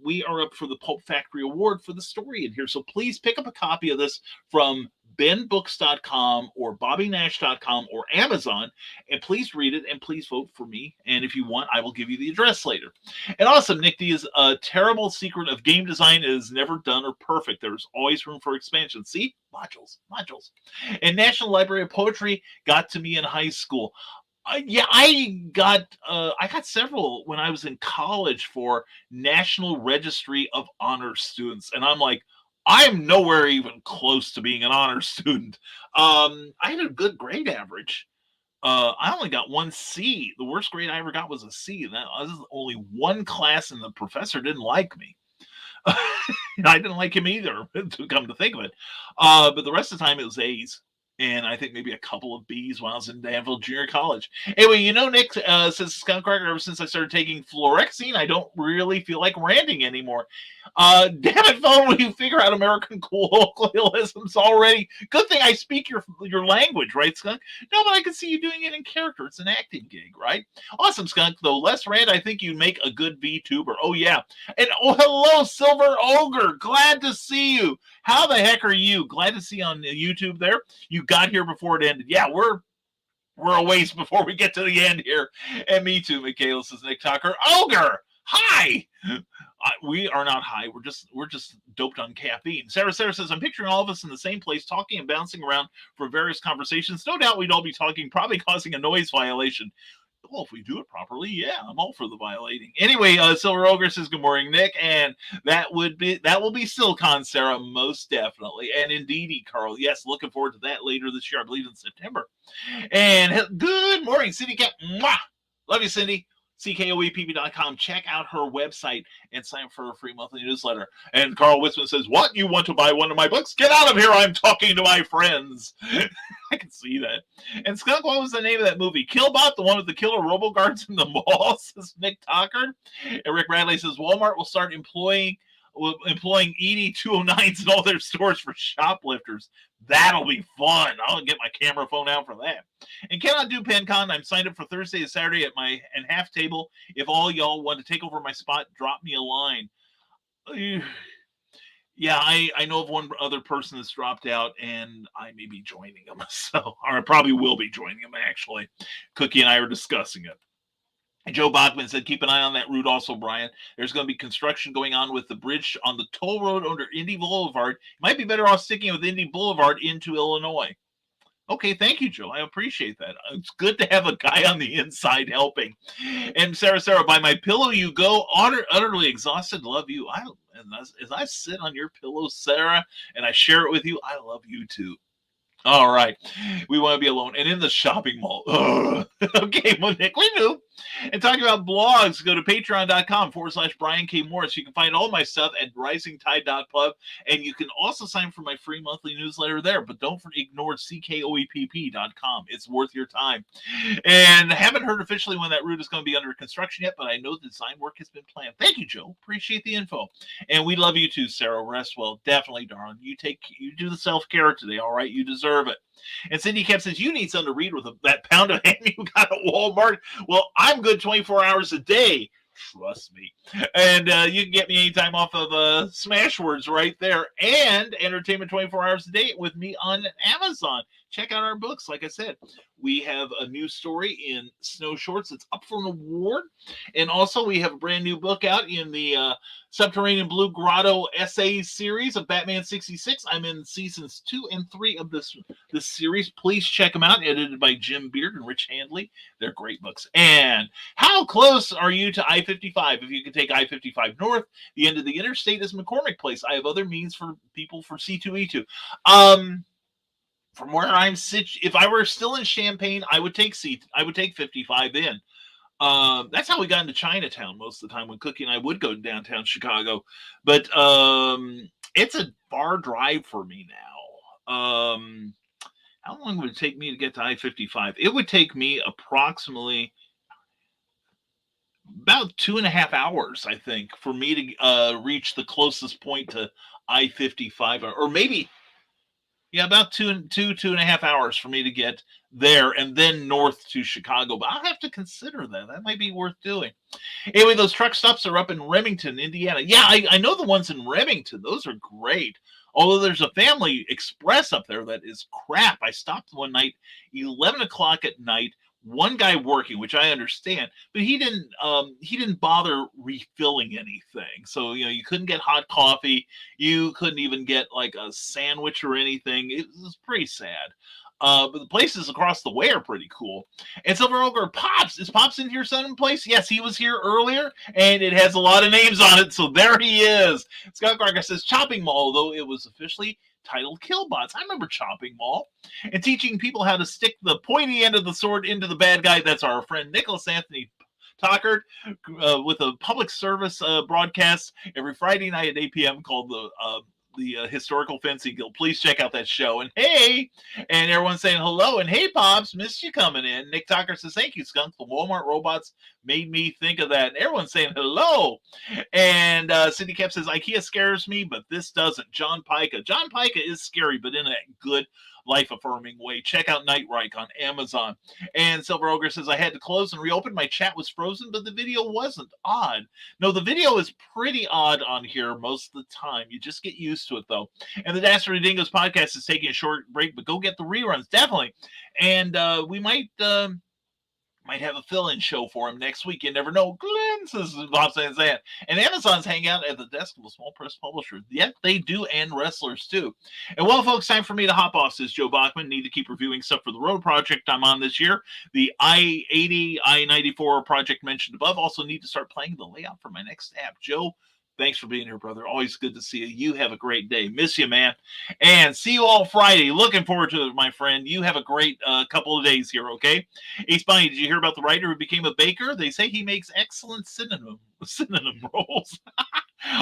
we are up for the Pulp Factory Award for the story in here. So please pick up a copy of this from benbooks.com or bobbynash.com or Amazon, and please read it, and please vote for me. And if you want, I will give you the address later. And also, Nick D's terrible secret of game design is never done or perfect. There's always room for expansion. See? Modules. And National Library of Poetry got to me in high school. I got several when I was in college for National Registry of Honor Students, and I'm like, I'm nowhere even close to being an honor student. I had a good grade average. I only got 1 C. The worst grade I ever got was a C. That was only one class, and the professor didn't like me. I didn't like him either, to come to think of it. But the rest of the time, it was A's. And I think maybe a couple of B's when I was in Danville Junior College. Anyway, Nick, says Skunk Cracker, ever since I started taking fluoxetine, I don't really feel like ranting anymore. Damn it, phone, will you figure out American colloquialisms already? Good thing I speak your language, right, Skunk? No, but I can see you doing it in character. It's an acting gig, right? Awesome, Skunk. Though less rant, I think you make a good VTuber. Oh, yeah. And hello, Silver Ogre. Glad to see you. How the heck are you? Glad to see you on YouTube there. You got here before it ended. Yeah, we're a ways before we get to the end here. And me too, Michaela, says Nick Tucker. Ogre, hi. We are not high. We're just doped on caffeine. Sarah says, I'm picturing all of us in the same place, talking and bouncing around for various conversations. No doubt we'd all be talking, probably causing a noise violation. well, if we do it properly, yeah, I'm all for the violating. Anyway, Silver Ogre says, good morning, Nick. And that will be Silicon Sarah, most definitely. And indeedy, Carl. Yes, looking forward to that later this year, I believe in September. And good morning, Cindy Cat. Mwah! Love you, Cindy. CKOEPP.com. Check out her website and sign up for her free monthly newsletter. And Carl Wisman says, what? You want to buy one of my books? Get out of here. I'm talking to my friends. I can see that. And Skunk, what was the name of that movie? Killbot, the one with the killer robo-guards in the mall, says Nick Tockard. And Rick Bradley says, Walmart will start employing ED 209s in all their stores for shoplifters. That'll be fun. I'll get my camera phone out for that. And Cannot Do PenCon. I'm signed up for Thursday and Saturday at my half table. If all y'all want to take over my spot, drop me a line. Yeah, I know of one other person that's dropped out, and I may be joining them. So, or I probably will be joining them, actually. Cookie and I are discussing it. Joe Bachman said, keep an eye on that route also, Brian. There's going to be construction going on with the bridge on the toll road under Indy Boulevard. Might be better off sticking with Indy Boulevard into Illinois. Okay, thank you, Joe. I appreciate that. It's good to have a guy on the inside helping. And Sarah, by my pillow you go, utterly exhausted. Love you. As I sit on your pillow, Sarah, and I share it with you, I love you too. All right. We want to be alone. And in the shopping mall. Okay, well, Nick, we knew. And talking about blogs, go to patreon.com/Brian K. Morris. You can find all my stuff at risingtide.pub. And you can also sign for my free monthly newsletter there. But don't ignore CKOEPP.com. It's worth your time. And I haven't heard officially when that route is going to be under construction yet, but I know the design work has been planned. Thank you, Joe. Appreciate the info. And we love you too, Sarah. Rest well. Definitely, darling. You do the self-care today, all right? You deserve it. And Cindy Kemp says, you need something to read with that pound of ham you got at Walmart. Well, I'm good 24 hours a day. Trust me. And you can get me anytime off of Smashwords right there. And entertainment 24 hours a day with me on Amazon. Check out our books. Like I said, we have a new story in Snow Shorts. It's up for an award. And also we have a brand new book out in the Subterranean Blue Grotto essay series of Batman 66. I'm in seasons 2 and 3 of this series. Please check them out. Edited by Jim Beard and Rich Handley. They're great books. And how close are you to I-55? If you can take I-55 north, the end of the interstate is McCormick Place. I have other means for people for C2E2. From where I'm situated, if I were still in Champaign, I would take 55 in. That's how we got into Chinatown most of the time when Cookie and I would go to downtown Chicago. But it's a far drive for me now. How long would it take me to get to I-55? It would take me approximately about 2.5 hours, I think, for me to reach the closest point to I-55, or maybe, yeah, about 2.5 hours for me to get there and then north to Chicago. But I'll have to consider that. That might be worth doing. Anyway, those truck stops are up in Remington, Indiana. Yeah, I know the ones in Remington. Those are great. Although there's a Family Express up there that is crap. I stopped one night, 11 o'clock at night. One guy working, which I understand, but he didn't bother refilling anything. So, you couldn't get hot coffee. You couldn't even get like a sandwich or anything. It was pretty sad. But the places across the way are pretty cool. And Silver Ogre, Pops. Is Pops in here someplace? Yes, he was here earlier, and it has a lot of names on it, so there he is. Scott Garger says, Chopping Mall, though it was officially titled Killbots. I remember Chopping Mall. And teaching people how to stick the pointy end of the sword into the bad guy. That's our friend Nicholas Anthony Tockard with a public service broadcast every Friday night at 8 p.m. called the Historical Fencing Guild. Please check out that show. And hey, and everyone's saying hello. And hey, Pops, missed you coming in. Nick Tocker says, thank you, Skunk. The Walmart robots made me think of that. And everyone's saying hello. And Cindy Cap says, IKEA scares me, but this doesn't. John Pica is scary, but in a good, life-affirming way. Check out Night Reich on Amazon. And Silver Ogre says, I had to close and reopen. My chat was frozen, but the video wasn't. Odd. No, the video is pretty odd on here most of the time. You just get used to it, though. And the Dastardly Dingoes podcast is taking a short break, but go get the reruns, definitely. And we might Might have a fill-in show for him next week. You never know. Glenn says Bob saying that. And Amazon's hang out at the desk of a small press publisher. Yet they do, and wrestlers too. And well, folks, time for me to hop off, says Joe Bachman. Need to keep reviewing stuff for the road project I'm on this year. The I-80, I-94 project mentioned above. Also need to start playing the layout for my next app. Joe, thanks for being here, brother. Always good to see you. You have a great day. Miss you, man. And see you all Friday. Looking forward to it, my friend. You have a great couple of days here, okay? Ace Bunny, did you hear about the writer who became a baker? They say he makes excellent synonym rolls.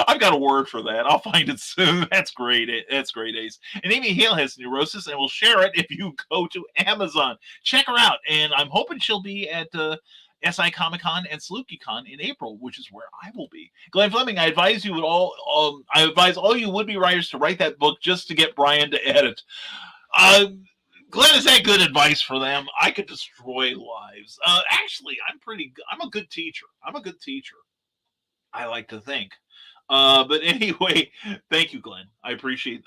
I've got a word for that. I'll find it soon. That's great. That's great, Ace. And Amy Hale has neurosis and will share it if you go to Amazon. Check her out. And I'm hoping she'll be at SI Comic Con and SalukiCon in April, which is where I will be. Glenn Fleming, I advise all you would-be writers to write that book just to get Brian to edit. Glenn, is that good advice for them? I could destroy lives. Actually, I'm a good teacher. I like to think. But anyway, thank you, Glenn. I appreciate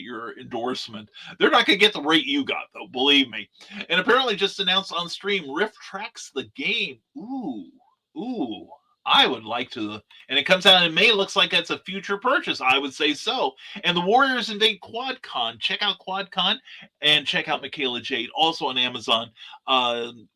your endorsement. They're not going to get the rate you got, though, believe me. And apparently just announced on stream, Rift Tracks the game. Ooh. I would like to. And it comes out in May. Looks like that's a future purchase. I would say so. And the Warriors invade QuadCon. Check out QuadCon and check out Michaela Jade, also on Amazon,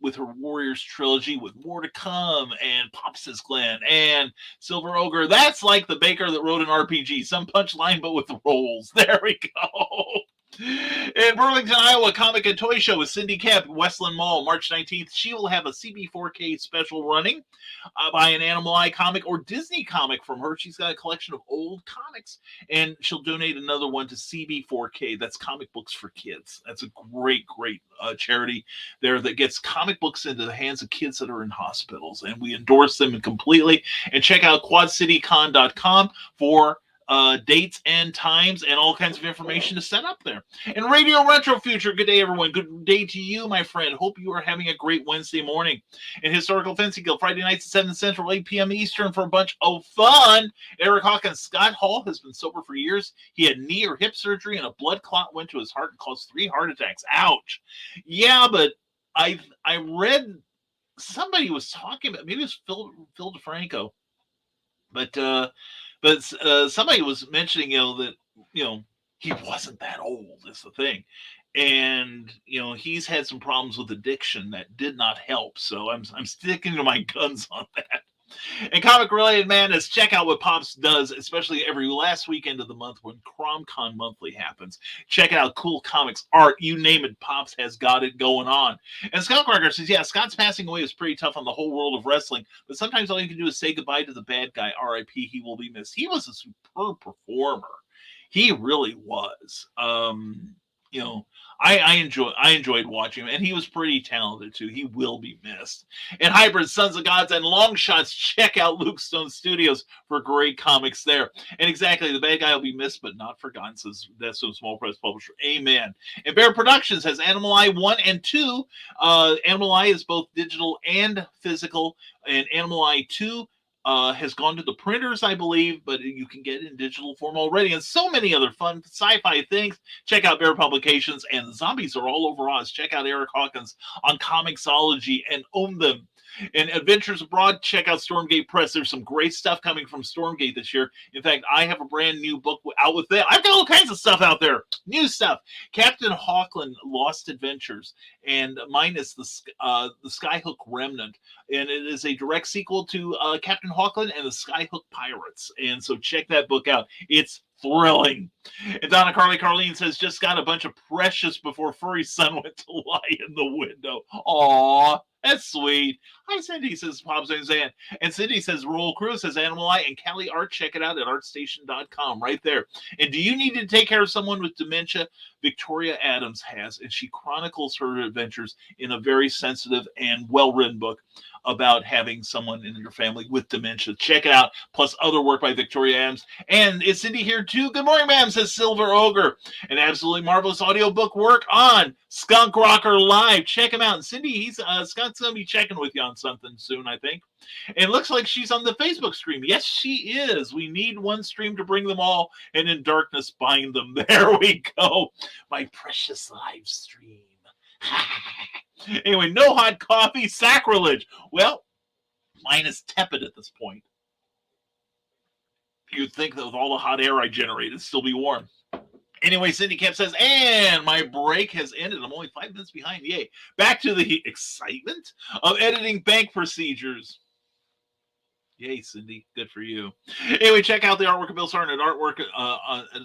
with her Warriors trilogy with more to come. And Pop says Glenn and Silver Ogre. That's like the baker that wrote an RPG. Some punchline, but with rolls. There we go. In Burlington, Iowa, Comic and Toy Show with Cindy Kemp, Westland Mall, March 19th. She will have a CB4K special running by an Animal Eye comic or Disney comic from her. She's got a collection of old comics, and she'll donate another one to CB4K. That's Comic Books for Kids. That's a great charity there that gets comic books into the hands of kids that are in hospitals, and we endorse them completely. And check out quadcitycon.com for dates and times and all kinds of information to set up there. And Radio Retro Future, good day, everyone. Good day to you, my friend. Hope you are having a great Wednesday morning. And Historical Fencing Guild, Friday nights at 7 Central, 8 p.m. Eastern for a bunch of fun. Eric Hawkins. Scott Hall has been sober for years. He had knee or hip surgery and a blood clot went to his heart and caused 3 heart attacks. Ouch. Yeah, but I read somebody was talking about, maybe it was Phil DeFranco, but somebody was mentioning, that, he wasn't that old is the thing. And, he's had some problems with addiction that did not help. So I'm sticking to my guns on that. And Comic Related Madness, check out what Pops does, especially every last weekend of the month when CromCon Monthly happens. Check out cool comics, art, you name it, Pops has got it going on. And Scott Parker says, yeah, Scott's passing away is pretty tough on the whole world of wrestling, but sometimes all you can do is say goodbye to the bad guy. R.I.P. He will be missed. He was a superb performer. He really was. I enjoyed watching him, and he was pretty talented too. He will be missed. And Hybrid, Sons of Gods, and Long Shots, check out Luke Stone Studios for great comics there. And exactly, the bad guy will be missed, but not forgotten, says that's some small press publisher. Amen. And Bear Productions has Animal Eye 1 and 2. Animal Eye is both digital and physical, and Animal Eye 2 has gone to the printers, I believe, but you can get it in digital form already, and so many other fun sci-fi things. Check out Bear Publications, and zombies are all over Oz. Check out Eric Hawkins on Comixology and own them. And Adventures Abroad, check out Stormgate Press. There's some great stuff coming from Stormgate this year. In fact, I have a brand new book out with them. I've got all kinds of stuff out there. New stuff. Captain Hawkland Lost Adventures. And mine is the Skyhook Remnant. And it is a direct sequel to Captain Hawkland and the Skyhook Pirates. And so check that book out. It's thrilling. And Donna Carlene says, just got a bunch of Precious before Furry Son went to lie in the window. Aw, that's sweet. Hi, Cindy, says Pop Zan. And Cindy says, Roll Crew says Animal Eye and Cali Art. Check it out at artstation.com right there. And do you need to take care of someone with dementia? Victoria Adams has, and she chronicles her adventures in a very sensitive and well-written book about having someone in your family with dementia. Check it out, plus other work by Victoria Adams. And is Cindy here too? Good morning, ma'am, says Silver Ogre. An absolutely marvelous audiobook work on Skunk Rocker Live. Check him out. And Cindy, Skunk's going to be checking with you on something soon, I think. And it looks like she's on the Facebook stream. Yes, she is. We need one stream to bring them all, and in darkness bind them. There we go. My precious live stream. Anyway, no hot coffee, sacrilege. Well, mine is tepid at this point. You'd think that with all the hot air I generate, it'd still be warm. Anyway, Cindy Kemp says, and my break has ended. I'm only 5 minutes behind. Yay. Back to the excitement of editing bank procedures. Yay, Cindy. Good for you. Anyway, check out the artwork of Bill Sarn at Artwork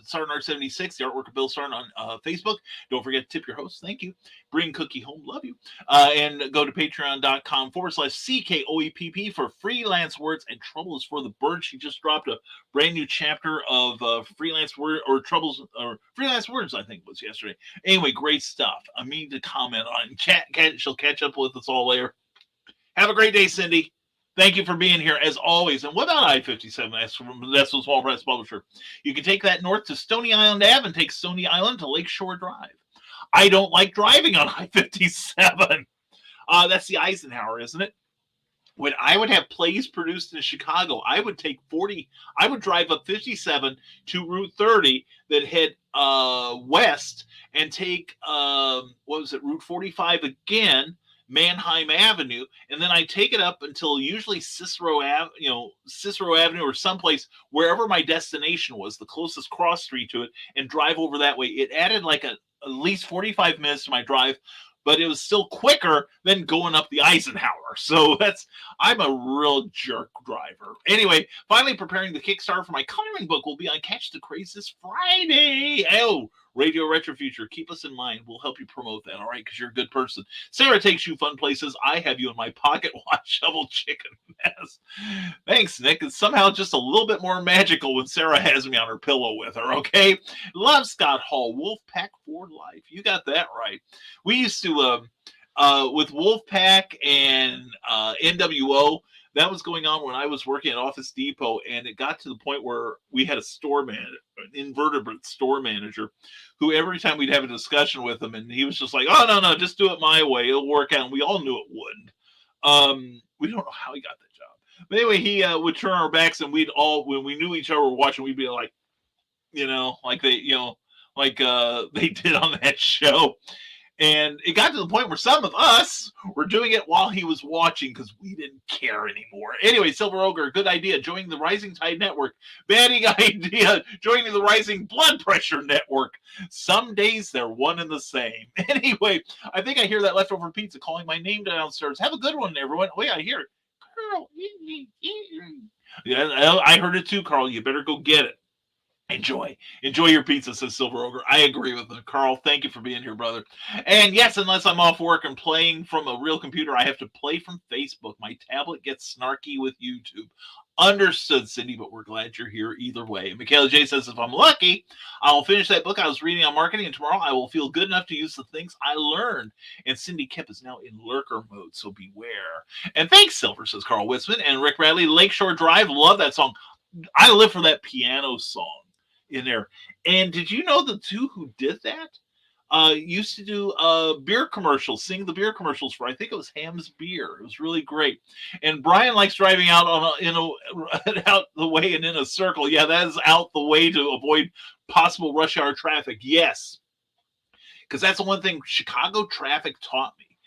Sarn Art 76, the artwork of Bill Sarn on Facebook. Don't forget to tip your host. Thank you. Bring Cookie home. Love you. And go to patreon.com/CKOEPP for freelance words and troubles for the bird. She just dropped a brand new chapter of freelance word or troubles or freelance words, I think was yesterday. Anyway, great stuff. I mean to comment on chat. She'll catch up with us all later. Have a great day, Cindy. Thank you for being here, as always. And what about I-57? That's the Small Press Publisher. You can take that north to Stony Island Ave and take Stony Island to Lakeshore Drive. I don't like driving on I-57. That's the Eisenhower, isn't it? When I would have plays produced in Chicago, I would drive up 57 to Route 30, then head west and take, Route 45 again, Manheim Avenue, and then I take it up until usually Cicero Avenue or someplace wherever my destination was, the closest cross street to it, and drive over that way. It added like at least 45 minutes to my drive, but it was still quicker than going up the Eisenhower. So I'm a real jerk driver. Anyway, finally preparing the Kickstarter for my coloring book will be on Catch the Craze this Friday. Oh, Radio Retro Future, keep us in mind. We'll help you promote that, all right? Because you're a good person. Sarah takes you fun places. I have you in my pocket. Watch Shovel Chicken Mess. Thanks, Nick. It's somehow just a little bit more magical when Sarah has me on her pillow with her, okay? Love Scott Hall. Wolfpack for life. You got that right. We used to, with Wolfpack and NWO, that was going on when I was working at Office Depot, and it got to the point where we had a store manager, an invertebrate store manager, who every time we'd have a discussion with him, and he was just like, oh, no, just do it my way. It'll work out. And we all knew it wouldn't. We don't know how he got that job. But anyway, he would turn our backs, and we'd all, when we knew each other were watching, we'd be like, like they did on that show. And it got to the point where some of us were doing it while he was watching because we didn't care anymore. Anyway, Silver Ogre, good idea. Joining the Rising Tide Network. Bad idea. Joining the Rising Blood Pressure Network. Some days they're one and the same. Anyway, I think I hear that leftover pizza calling my name downstairs. Have a good one, everyone. Oh, yeah, I hear it. Carl. Yeah, I heard it too, Carl. You better go get it. Enjoy your pizza, says Silver Ogre. I agree with him. Carl, thank you for being here, brother. And yes, unless I'm off work and playing from a real computer, I have to play from Facebook. My tablet gets snarky with YouTube. Understood, Cindy, but we're glad you're here either way. And Michaela J says, if I'm lucky, I'll finish that book I was reading on marketing, and tomorrow I will feel good enough to use the things I learned. And Cindy Kemp is now in lurker mode, so beware. And thanks, Silver, says Carl Witzman. And Rick Bradley, Lakeshore Drive, love that song. I live for that piano song in there. And did you know the two who did that used to do beer commercials, sing the beer commercials for, I think it was Ham's Beer. It was really great. And Brian likes driving out out the way and in a circle. Yeah, that is out the way to avoid possible rush hour traffic. Yes, because that's the one thing Chicago traffic taught me,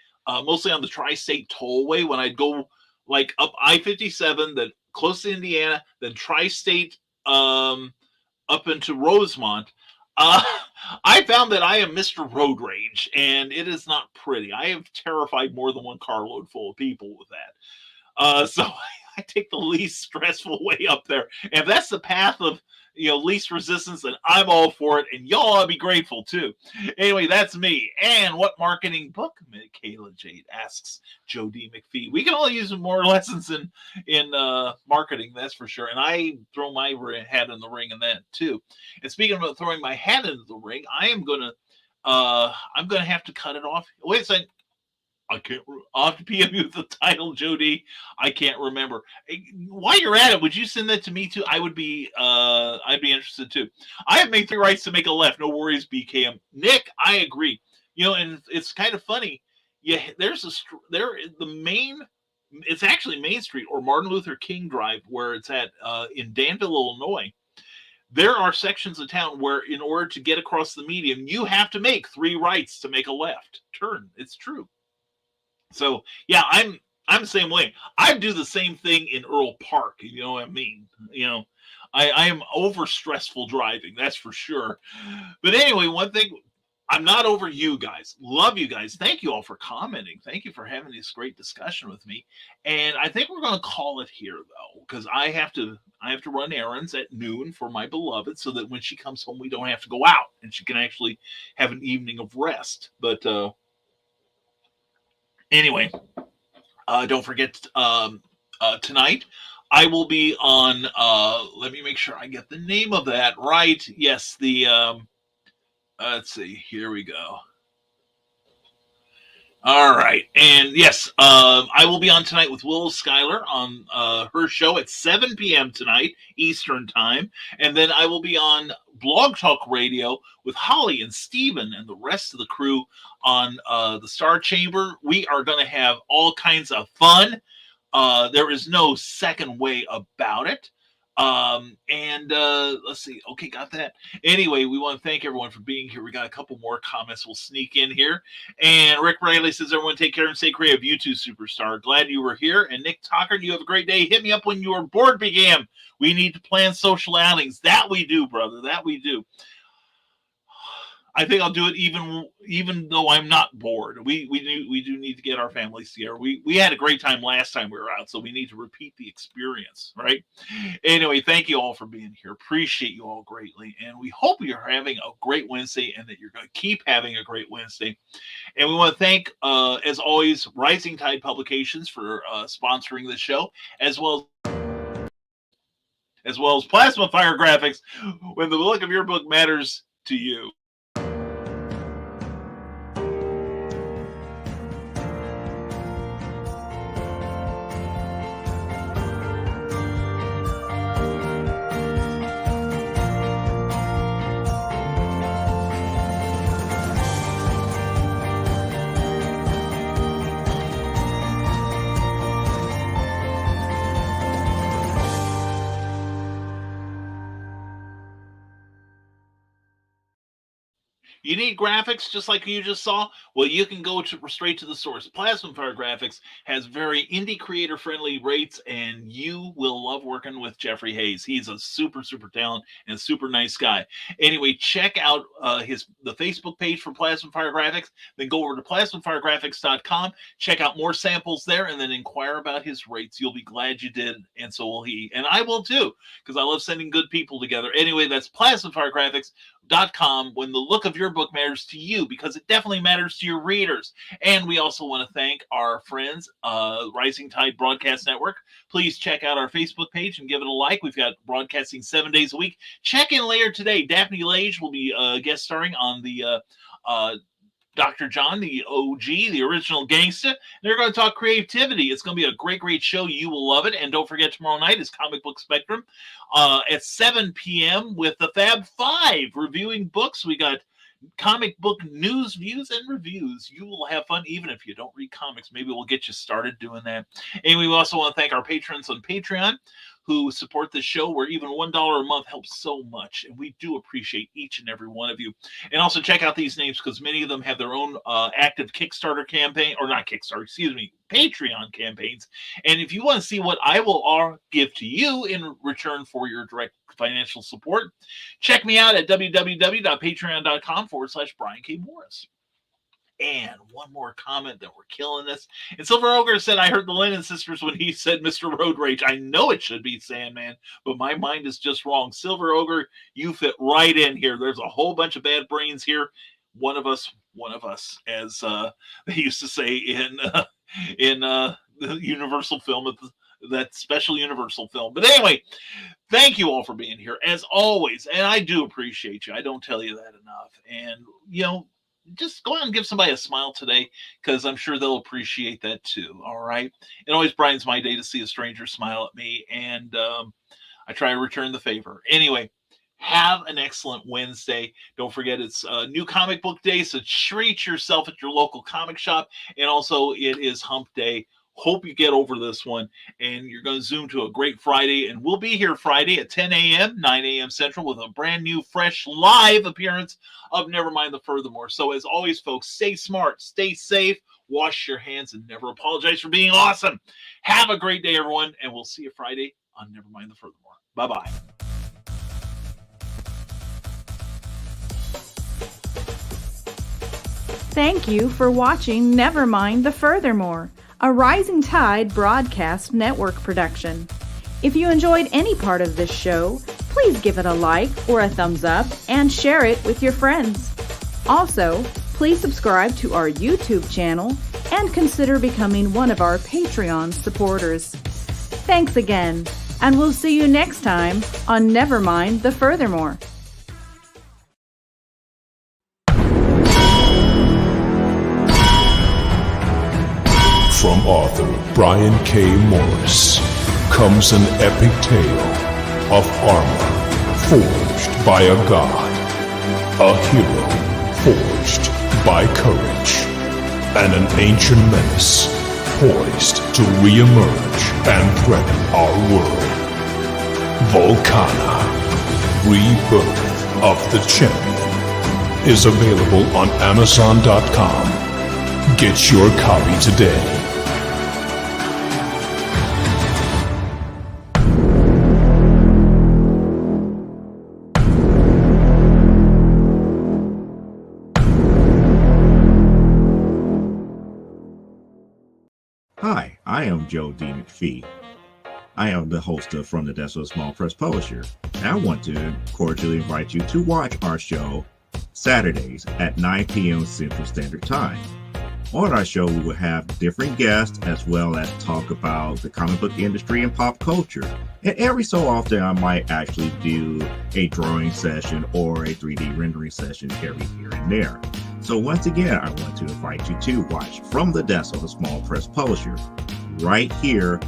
mostly on the Tri-State Tollway when I'd go like up I-57, then close to Indiana, then Tri-State up into Rosemont. I found that I am Mr. Road Rage, and it is not pretty. I have terrified more than one carload full of people with that. So I take the least stressful way up there. And if that's the path of least resistance, then I'm all for it, and y'all ought to be grateful too. Anyway, that's me. And what marketing book? Michaela Jade asks Joe D. McPhee. We can all use more lessons in marketing, that's for sure. And I throw my hat in the ring in that too. And speaking about throwing my hat into the ring, I'm gonna have to cut it off. Wait a second. I'll have to PM you the title, Jody. I can't remember. While you're at it, would you send that to me too? I'd be interested too. I have made 3 rights to make a left. No worries, BKM. Nick, I agree. And it's kind of funny. Yeah, it's actually Main Street or Martin Luther King Drive where it's at in Danville, Illinois. There are sections of town where in order to get across the median, you have to make 3 rights to make a left turn. It's true. So yeah, I'm the same way. I do the same thing in Earl Park. You know what I mean? You know, I am over stressful driving. That's for sure. But anyway, one thing, I'm not over you guys. Love you guys. Thank you all for commenting. Thank you for having this great discussion with me. And I think we're going to call it here though, because I have to run errands at noon for my beloved, so that when she comes home, we don't have to go out and she can actually have an evening of rest. But anyway, don't forget tonight. I will be on. Let me make sure I get the name of that right. Yes, the. Let's see. Here we go. All right, and yes, I will be on tonight with Willow Schuyler on her show at 7 p.m. tonight Eastern time, and then I will be on Blog Talk Radio with Holly and Steven and the rest of the crew on the Star Chamber. We are going to have all kinds of fun. There is no second way about it. And let's see. Okay, got that. Anyway, we want to thank everyone for being here. We got a couple more comments we'll sneak in here. And Rick Riley says, everyone take care and stay creative. You too, superstar. Glad you were here. And Nick Talker, you have a great day. Hit me up when your board began. We need to plan social outings. That we do, brother. That we do. I think I'll do it even though I'm not bored. We do need to get our families together. We had a great time last time we were out, so we need to repeat the experience, right? Anyway, thank you all for being here. Appreciate you all greatly, and we hope you're having a great Wednesday and that you're going to keep having a great Wednesday. And we want to thank, as always, Rising Tide Publications for sponsoring the show, as well as Plasma Fire Graphics, when the look of your book matters to you. You need graphics just like you just saw? Well, you can go straight to the source. Plasma Fire Graphics has very indie creator friendly rates, and you will love working with Jeffrey Hayes. He's a super, super talent and super nice guy. Anyway, check out the Facebook page for Plasma Fire Graphics. Then go over to plasmafiregraphics.com, check out more samples there, and then inquire about his rates. You'll be glad you did, and so will he. And I will too, because I love sending good people together. Anyway, that's plasmafiregraphics.com when the look of your book matters to you, because it definitely matters to your readers. And we also want to thank our friends, Rising Tide Broadcast Network. Please check out our Facebook page and give it a like. We've got broadcasting 7 days a week. Check in later today. Daphne Lage will be guest starring on the Dr. John, the OG, the original gangsta. They're going to talk creativity. It's going to be a great, great show. You will love it. And don't forget, tomorrow night is Comic Book Spectrum at 7 p.m. with the Fab Five reviewing books. We got comic book news, views, and reviews. You will have fun even if you don't read comics. Maybe we'll get you started doing that. And we also want to thank our patrons on Patreon who support this show, where even $1 a month helps so much. And we do appreciate each and every one of you. And also check out these names, because many of them have their own active Kickstarter campaign, or not Kickstarter, excuse me, Patreon campaigns. And if you want to see what I will give to you in return for your direct financial support, check me out at www.patreon.com/Brian K. Morris. And one more comment that we're killing this. And Silver Ogre said, I heard the Lennon sisters when he said Mr. Road Rage. I know it should be Sandman, but my mind is just wrong. Silver Ogre, you fit right in here. There's a whole bunch of bad brains here. One of us, as they used to say in the Universal film, that special Universal film. But anyway, thank you all for being here, as always. And I do appreciate you. I don't tell you that enough. And, just go out and give somebody a smile today, because I'm sure they'll appreciate that too. All right. It always brightens my day to see a stranger smile at me, and I try to return the favor. Anyway, have an excellent Wednesday. Don't forget, it's New Comic Book Day, so treat yourself at your local comic shop. And also, it is Hump Day Hope you get over this one, and you're going to zoom to a great Friday. And we'll be here Friday at 10 a.m., 9 a.m. Central with a brand new, fresh, live appearance of Nevermind the Furthermore. So as always, folks, stay smart, stay safe, wash your hands, and never apologize for being awesome. Have a great day, everyone, and we'll see you Friday on Nevermind the Furthermore. Bye-bye. Thank you for watching Nevermind the Furthermore, a Rising Tide Broadcast Network production. If you enjoyed any part of this show, please give it a like or a thumbs up and share it with your friends. Also, please subscribe to our YouTube channel and consider becoming one of our Patreon supporters. Thanks again, and we'll see you next time on Nevermind the Furthermore. From author Brian K. Morris comes an epic tale of armor forged by a god, a hero forged by courage, and an ancient menace poised to re-emerge and threaten our world. Volcana, Rebirth of the Champion, is available on Amazon.com. Get your copy today. Hi, I am Joe D. McPhee. I am the host of From the Desk of a Small Press Publisher, and I want to cordially invite you to watch our show Saturdays at 9 p.m. Central Standard Time. On our show, we will have different guests as well as talk about the comic book industry and pop culture. And every so often, I might actually do a drawing session or a 3D rendering session every here and there. So once again, I want to invite you to watch From the Desk of a Small Press Publisher right here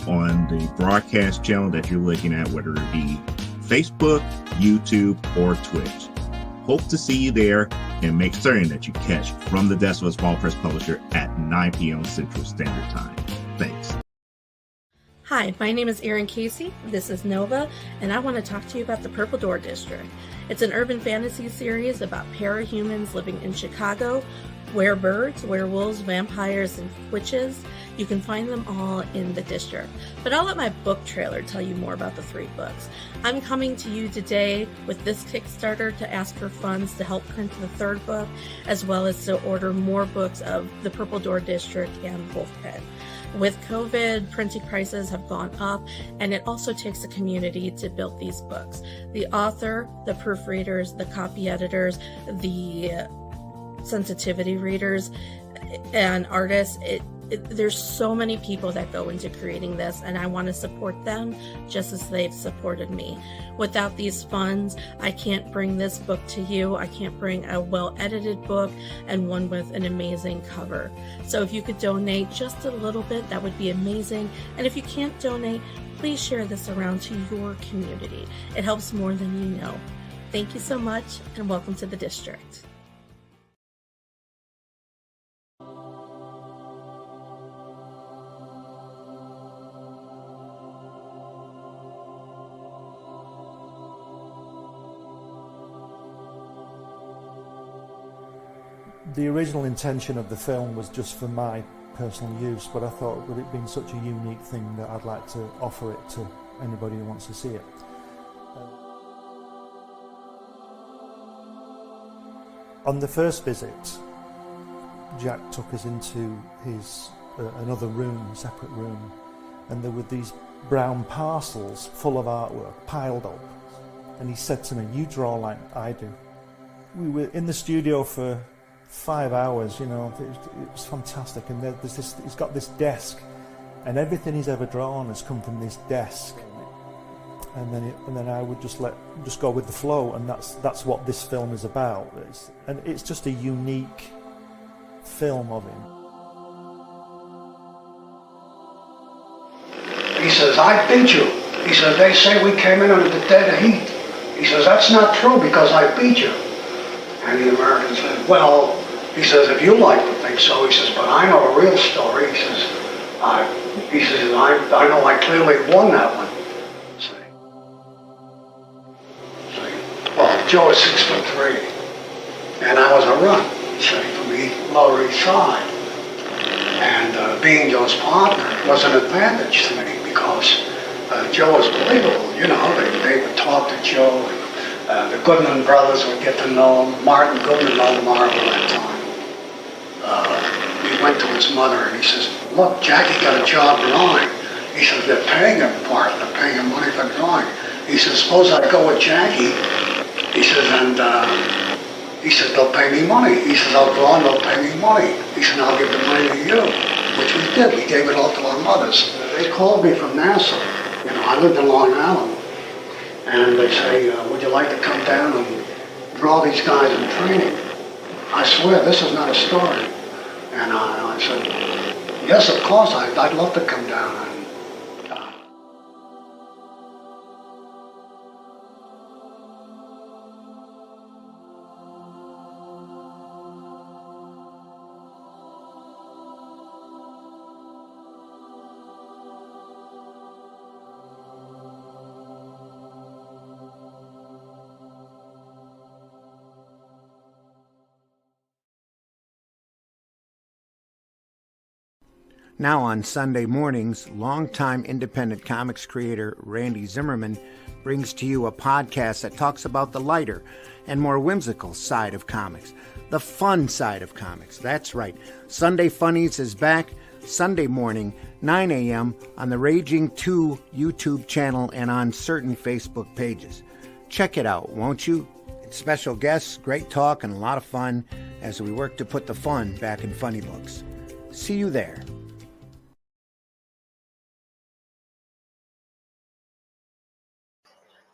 on the broadcast channel that you're looking at, whether it be Facebook, YouTube, or Twitch. Hope to see you there, and make certain that you catch From the Desk of a Small Press Publisher at 9 p.m. Central Standard Time. Thanks. Hi, my name is Erin Casey. This is Nova, and I want to talk to you about the Purple Door District. It's an urban fantasy series about parahumans living in Chicago, werebirds, werewolves, vampires, and witches. You can find them all in the district. But I'll let my book trailer tell you more about the 3 books. I'm coming to you today with this Kickstarter to ask for funds to help print the 3rd book, as well as to order more books of the Purple Door District and Wolfhead. With COVID, printing prices have gone up, and it also takes a community to build these books. The author, the proofreaders, the copy editors, the sensitivity readers, and artists. There's so many people that go into creating this, and I want to support them just as they've supported me. Without these funds, I can't bring this book to you. I can't bring a well-edited book and one with an amazing cover. So if you could donate just a little bit, that would be amazing. And if you can't donate, please share this around to your community. It helps more than you know. Thank you so much, and welcome to the district. The original intention of the film was just for my personal use, but I thought with it being such a unique thing that I'd like to offer it to anybody who wants to see it. On the first visit, Jack took us into his another room, separate room, and there were these brown parcels full of artwork piled up, and he said to me, "You draw like I do." We were in the studio for 5 hours, you know, it was fantastic. And there's this, he's got this desk, and everything he's ever drawn has come from this desk. And then I would just go with the flow, and that's what this film is about. It's just a unique film of him. He says, "I beat you." He says, "They say we came in under the dead of heat." He says, "That's not true because I beat you." And the American said, "Well," he says, "if you like to think so," he says, "but I know the real story." He says, He says, I know I clearly won that one. See? Well, Joe is 6'3", and I was a run, see, from the Lower East Side. And being Joe's partner was an advantage to me because Joe was believable, you know. They would talk to Joe, and the Goodman brothers would get to know him. Martin Goodman owned Marvel at that time. He went to his mother and he says, look, Jackie got a job drawing. He says, they're paying him for it. They're paying him money for drawing. He says, suppose I go with Jackie. He says, and he says, they'll pay me money. He says, I'll draw and they'll pay me money. He said, I'll give the money to you, which we did. We gave it all to our mothers. They called me from Nassau. You know, I lived in Long Island. And they say, would you like to come down and draw these guys in training? I swear, this is not a story. And I said, yes, of course, I'd love to come down. Now on Sunday mornings, longtime independent comics creator Randy Zimmerman brings to you a podcast that talks about the lighter and more whimsical side of comics, the fun side of comics. That's right. Sunday Funnies is back Sunday morning, 9 a.m. on the Raging 2 YouTube channel and on certain Facebook pages. Check it out, won't you? Special guests, great talk, and a lot of fun as we work to put the fun back in funny books. See you there.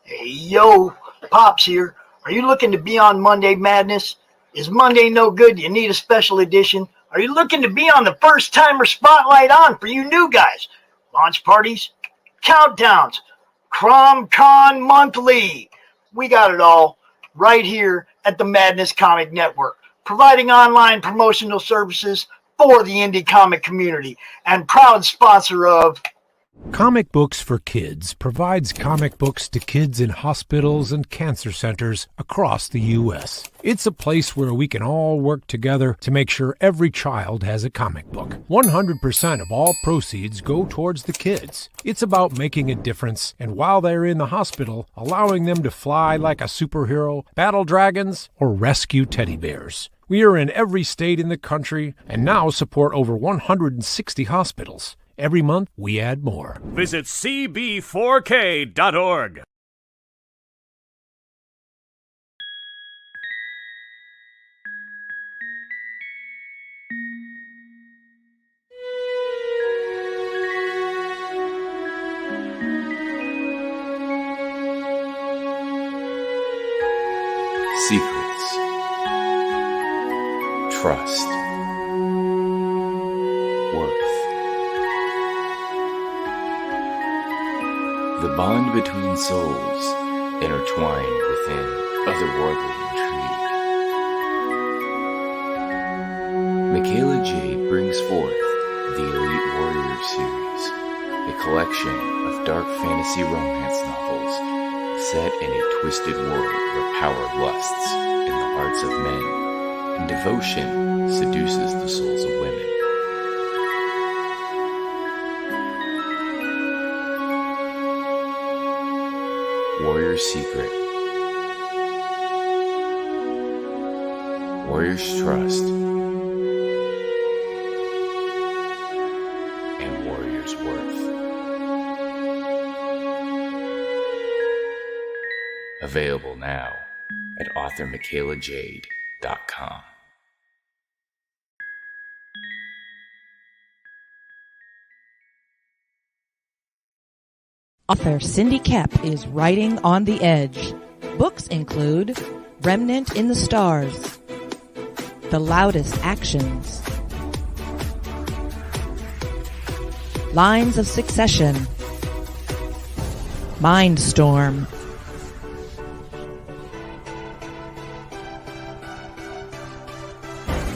Hey, yo, Pops here. Are you looking to be on Monday Madness? Is Monday no good? You need a special edition? Are you looking to be on the first timer spotlight on for you new guys? Launch parties, countdowns, CromCon Monthly. We got it all right here at the Madness Comic Network, providing online promotional services for the indie comic community and proud sponsor of Comic Books for Kids provides comic books to kids in hospitals and cancer centers across the U.S. It's a place where we can all work together to make sure every child has a comic book. 100% of all proceeds go towards the kids. It's about making a difference, and while they're in the hospital, allowing them to fly like a superhero, battle dragons, or rescue teddy bears. We are in every state in the country and now support over 160 hospitals. Every month, we add more. Visit cb4k.org. Secrets. Trust. Worth. The bond between souls, intertwined within otherworldly intrigue. Michaela Jade brings forth the Elite Warrior series, a collection of dark fantasy romance novels set in a twisted world where power lusts in the hearts of men and devotion seduces the souls of women. Warrior's Secret, Warrior's Trust, and Warrior's Worth. Available now at authormichaelajade.com. Author Cindy Kapp is writing on the edge. Books include Remnant in the Stars, The Loudest Actions, Lines of Succession, Mindstorm,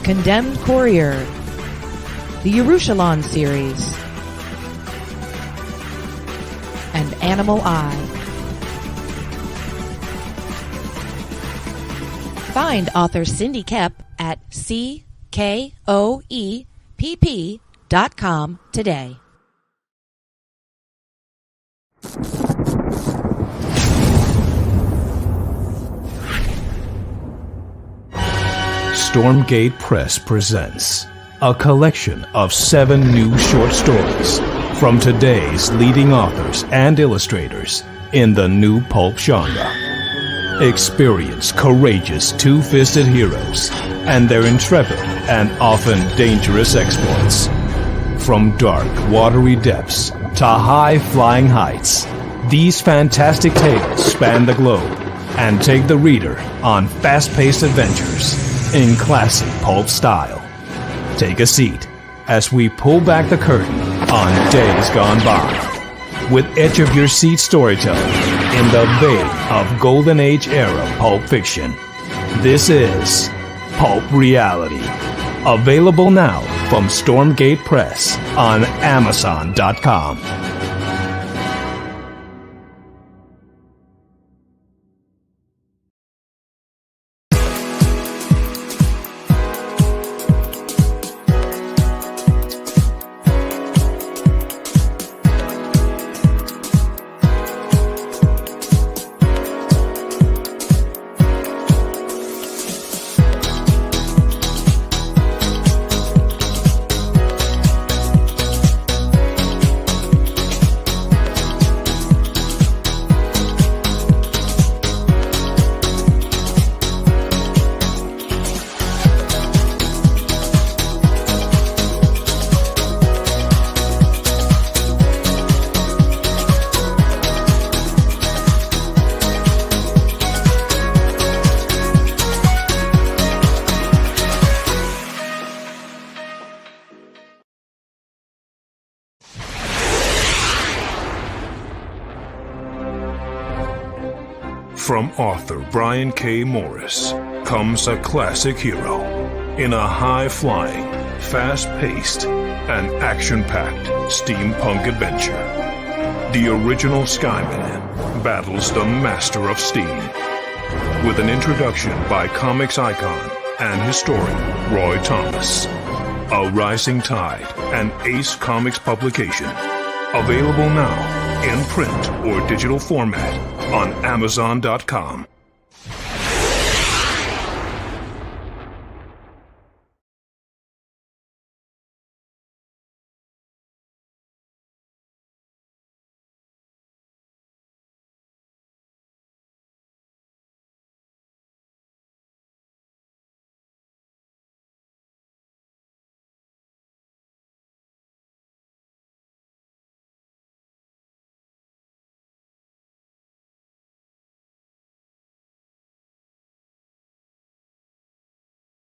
Condemned Courier, the Yerushalayim series, Animal Eye. Find author Cindy Koepp at CKOEPP.com today. Stormgate Press presents a collection of 7 new short stories from today's leading authors and illustrators in the new pulp genre. Experience courageous two-fisted heroes and their intrepid and often dangerous exploits. From dark, watery depths to high-flying heights, these fantastic tales span the globe and take the reader on fast-paced adventures in classic pulp style. Take a seat as we pull back the curtain on Days Gone By with edge-of-your-seat storytelling in the vein of Golden Age era pulp fiction. This is Pulp Reality. Available now from Stormgate Press on Amazon.com. From author Brian K. Morris comes a classic hero in a high-flying, fast-paced, and action-packed steampunk adventure. The original Skyman battles the Master of Steam with an introduction by comics icon and historian Roy Thomas. A Rising Tide, an Ace Comics publication. Available now in print or digital format on Amazon.com.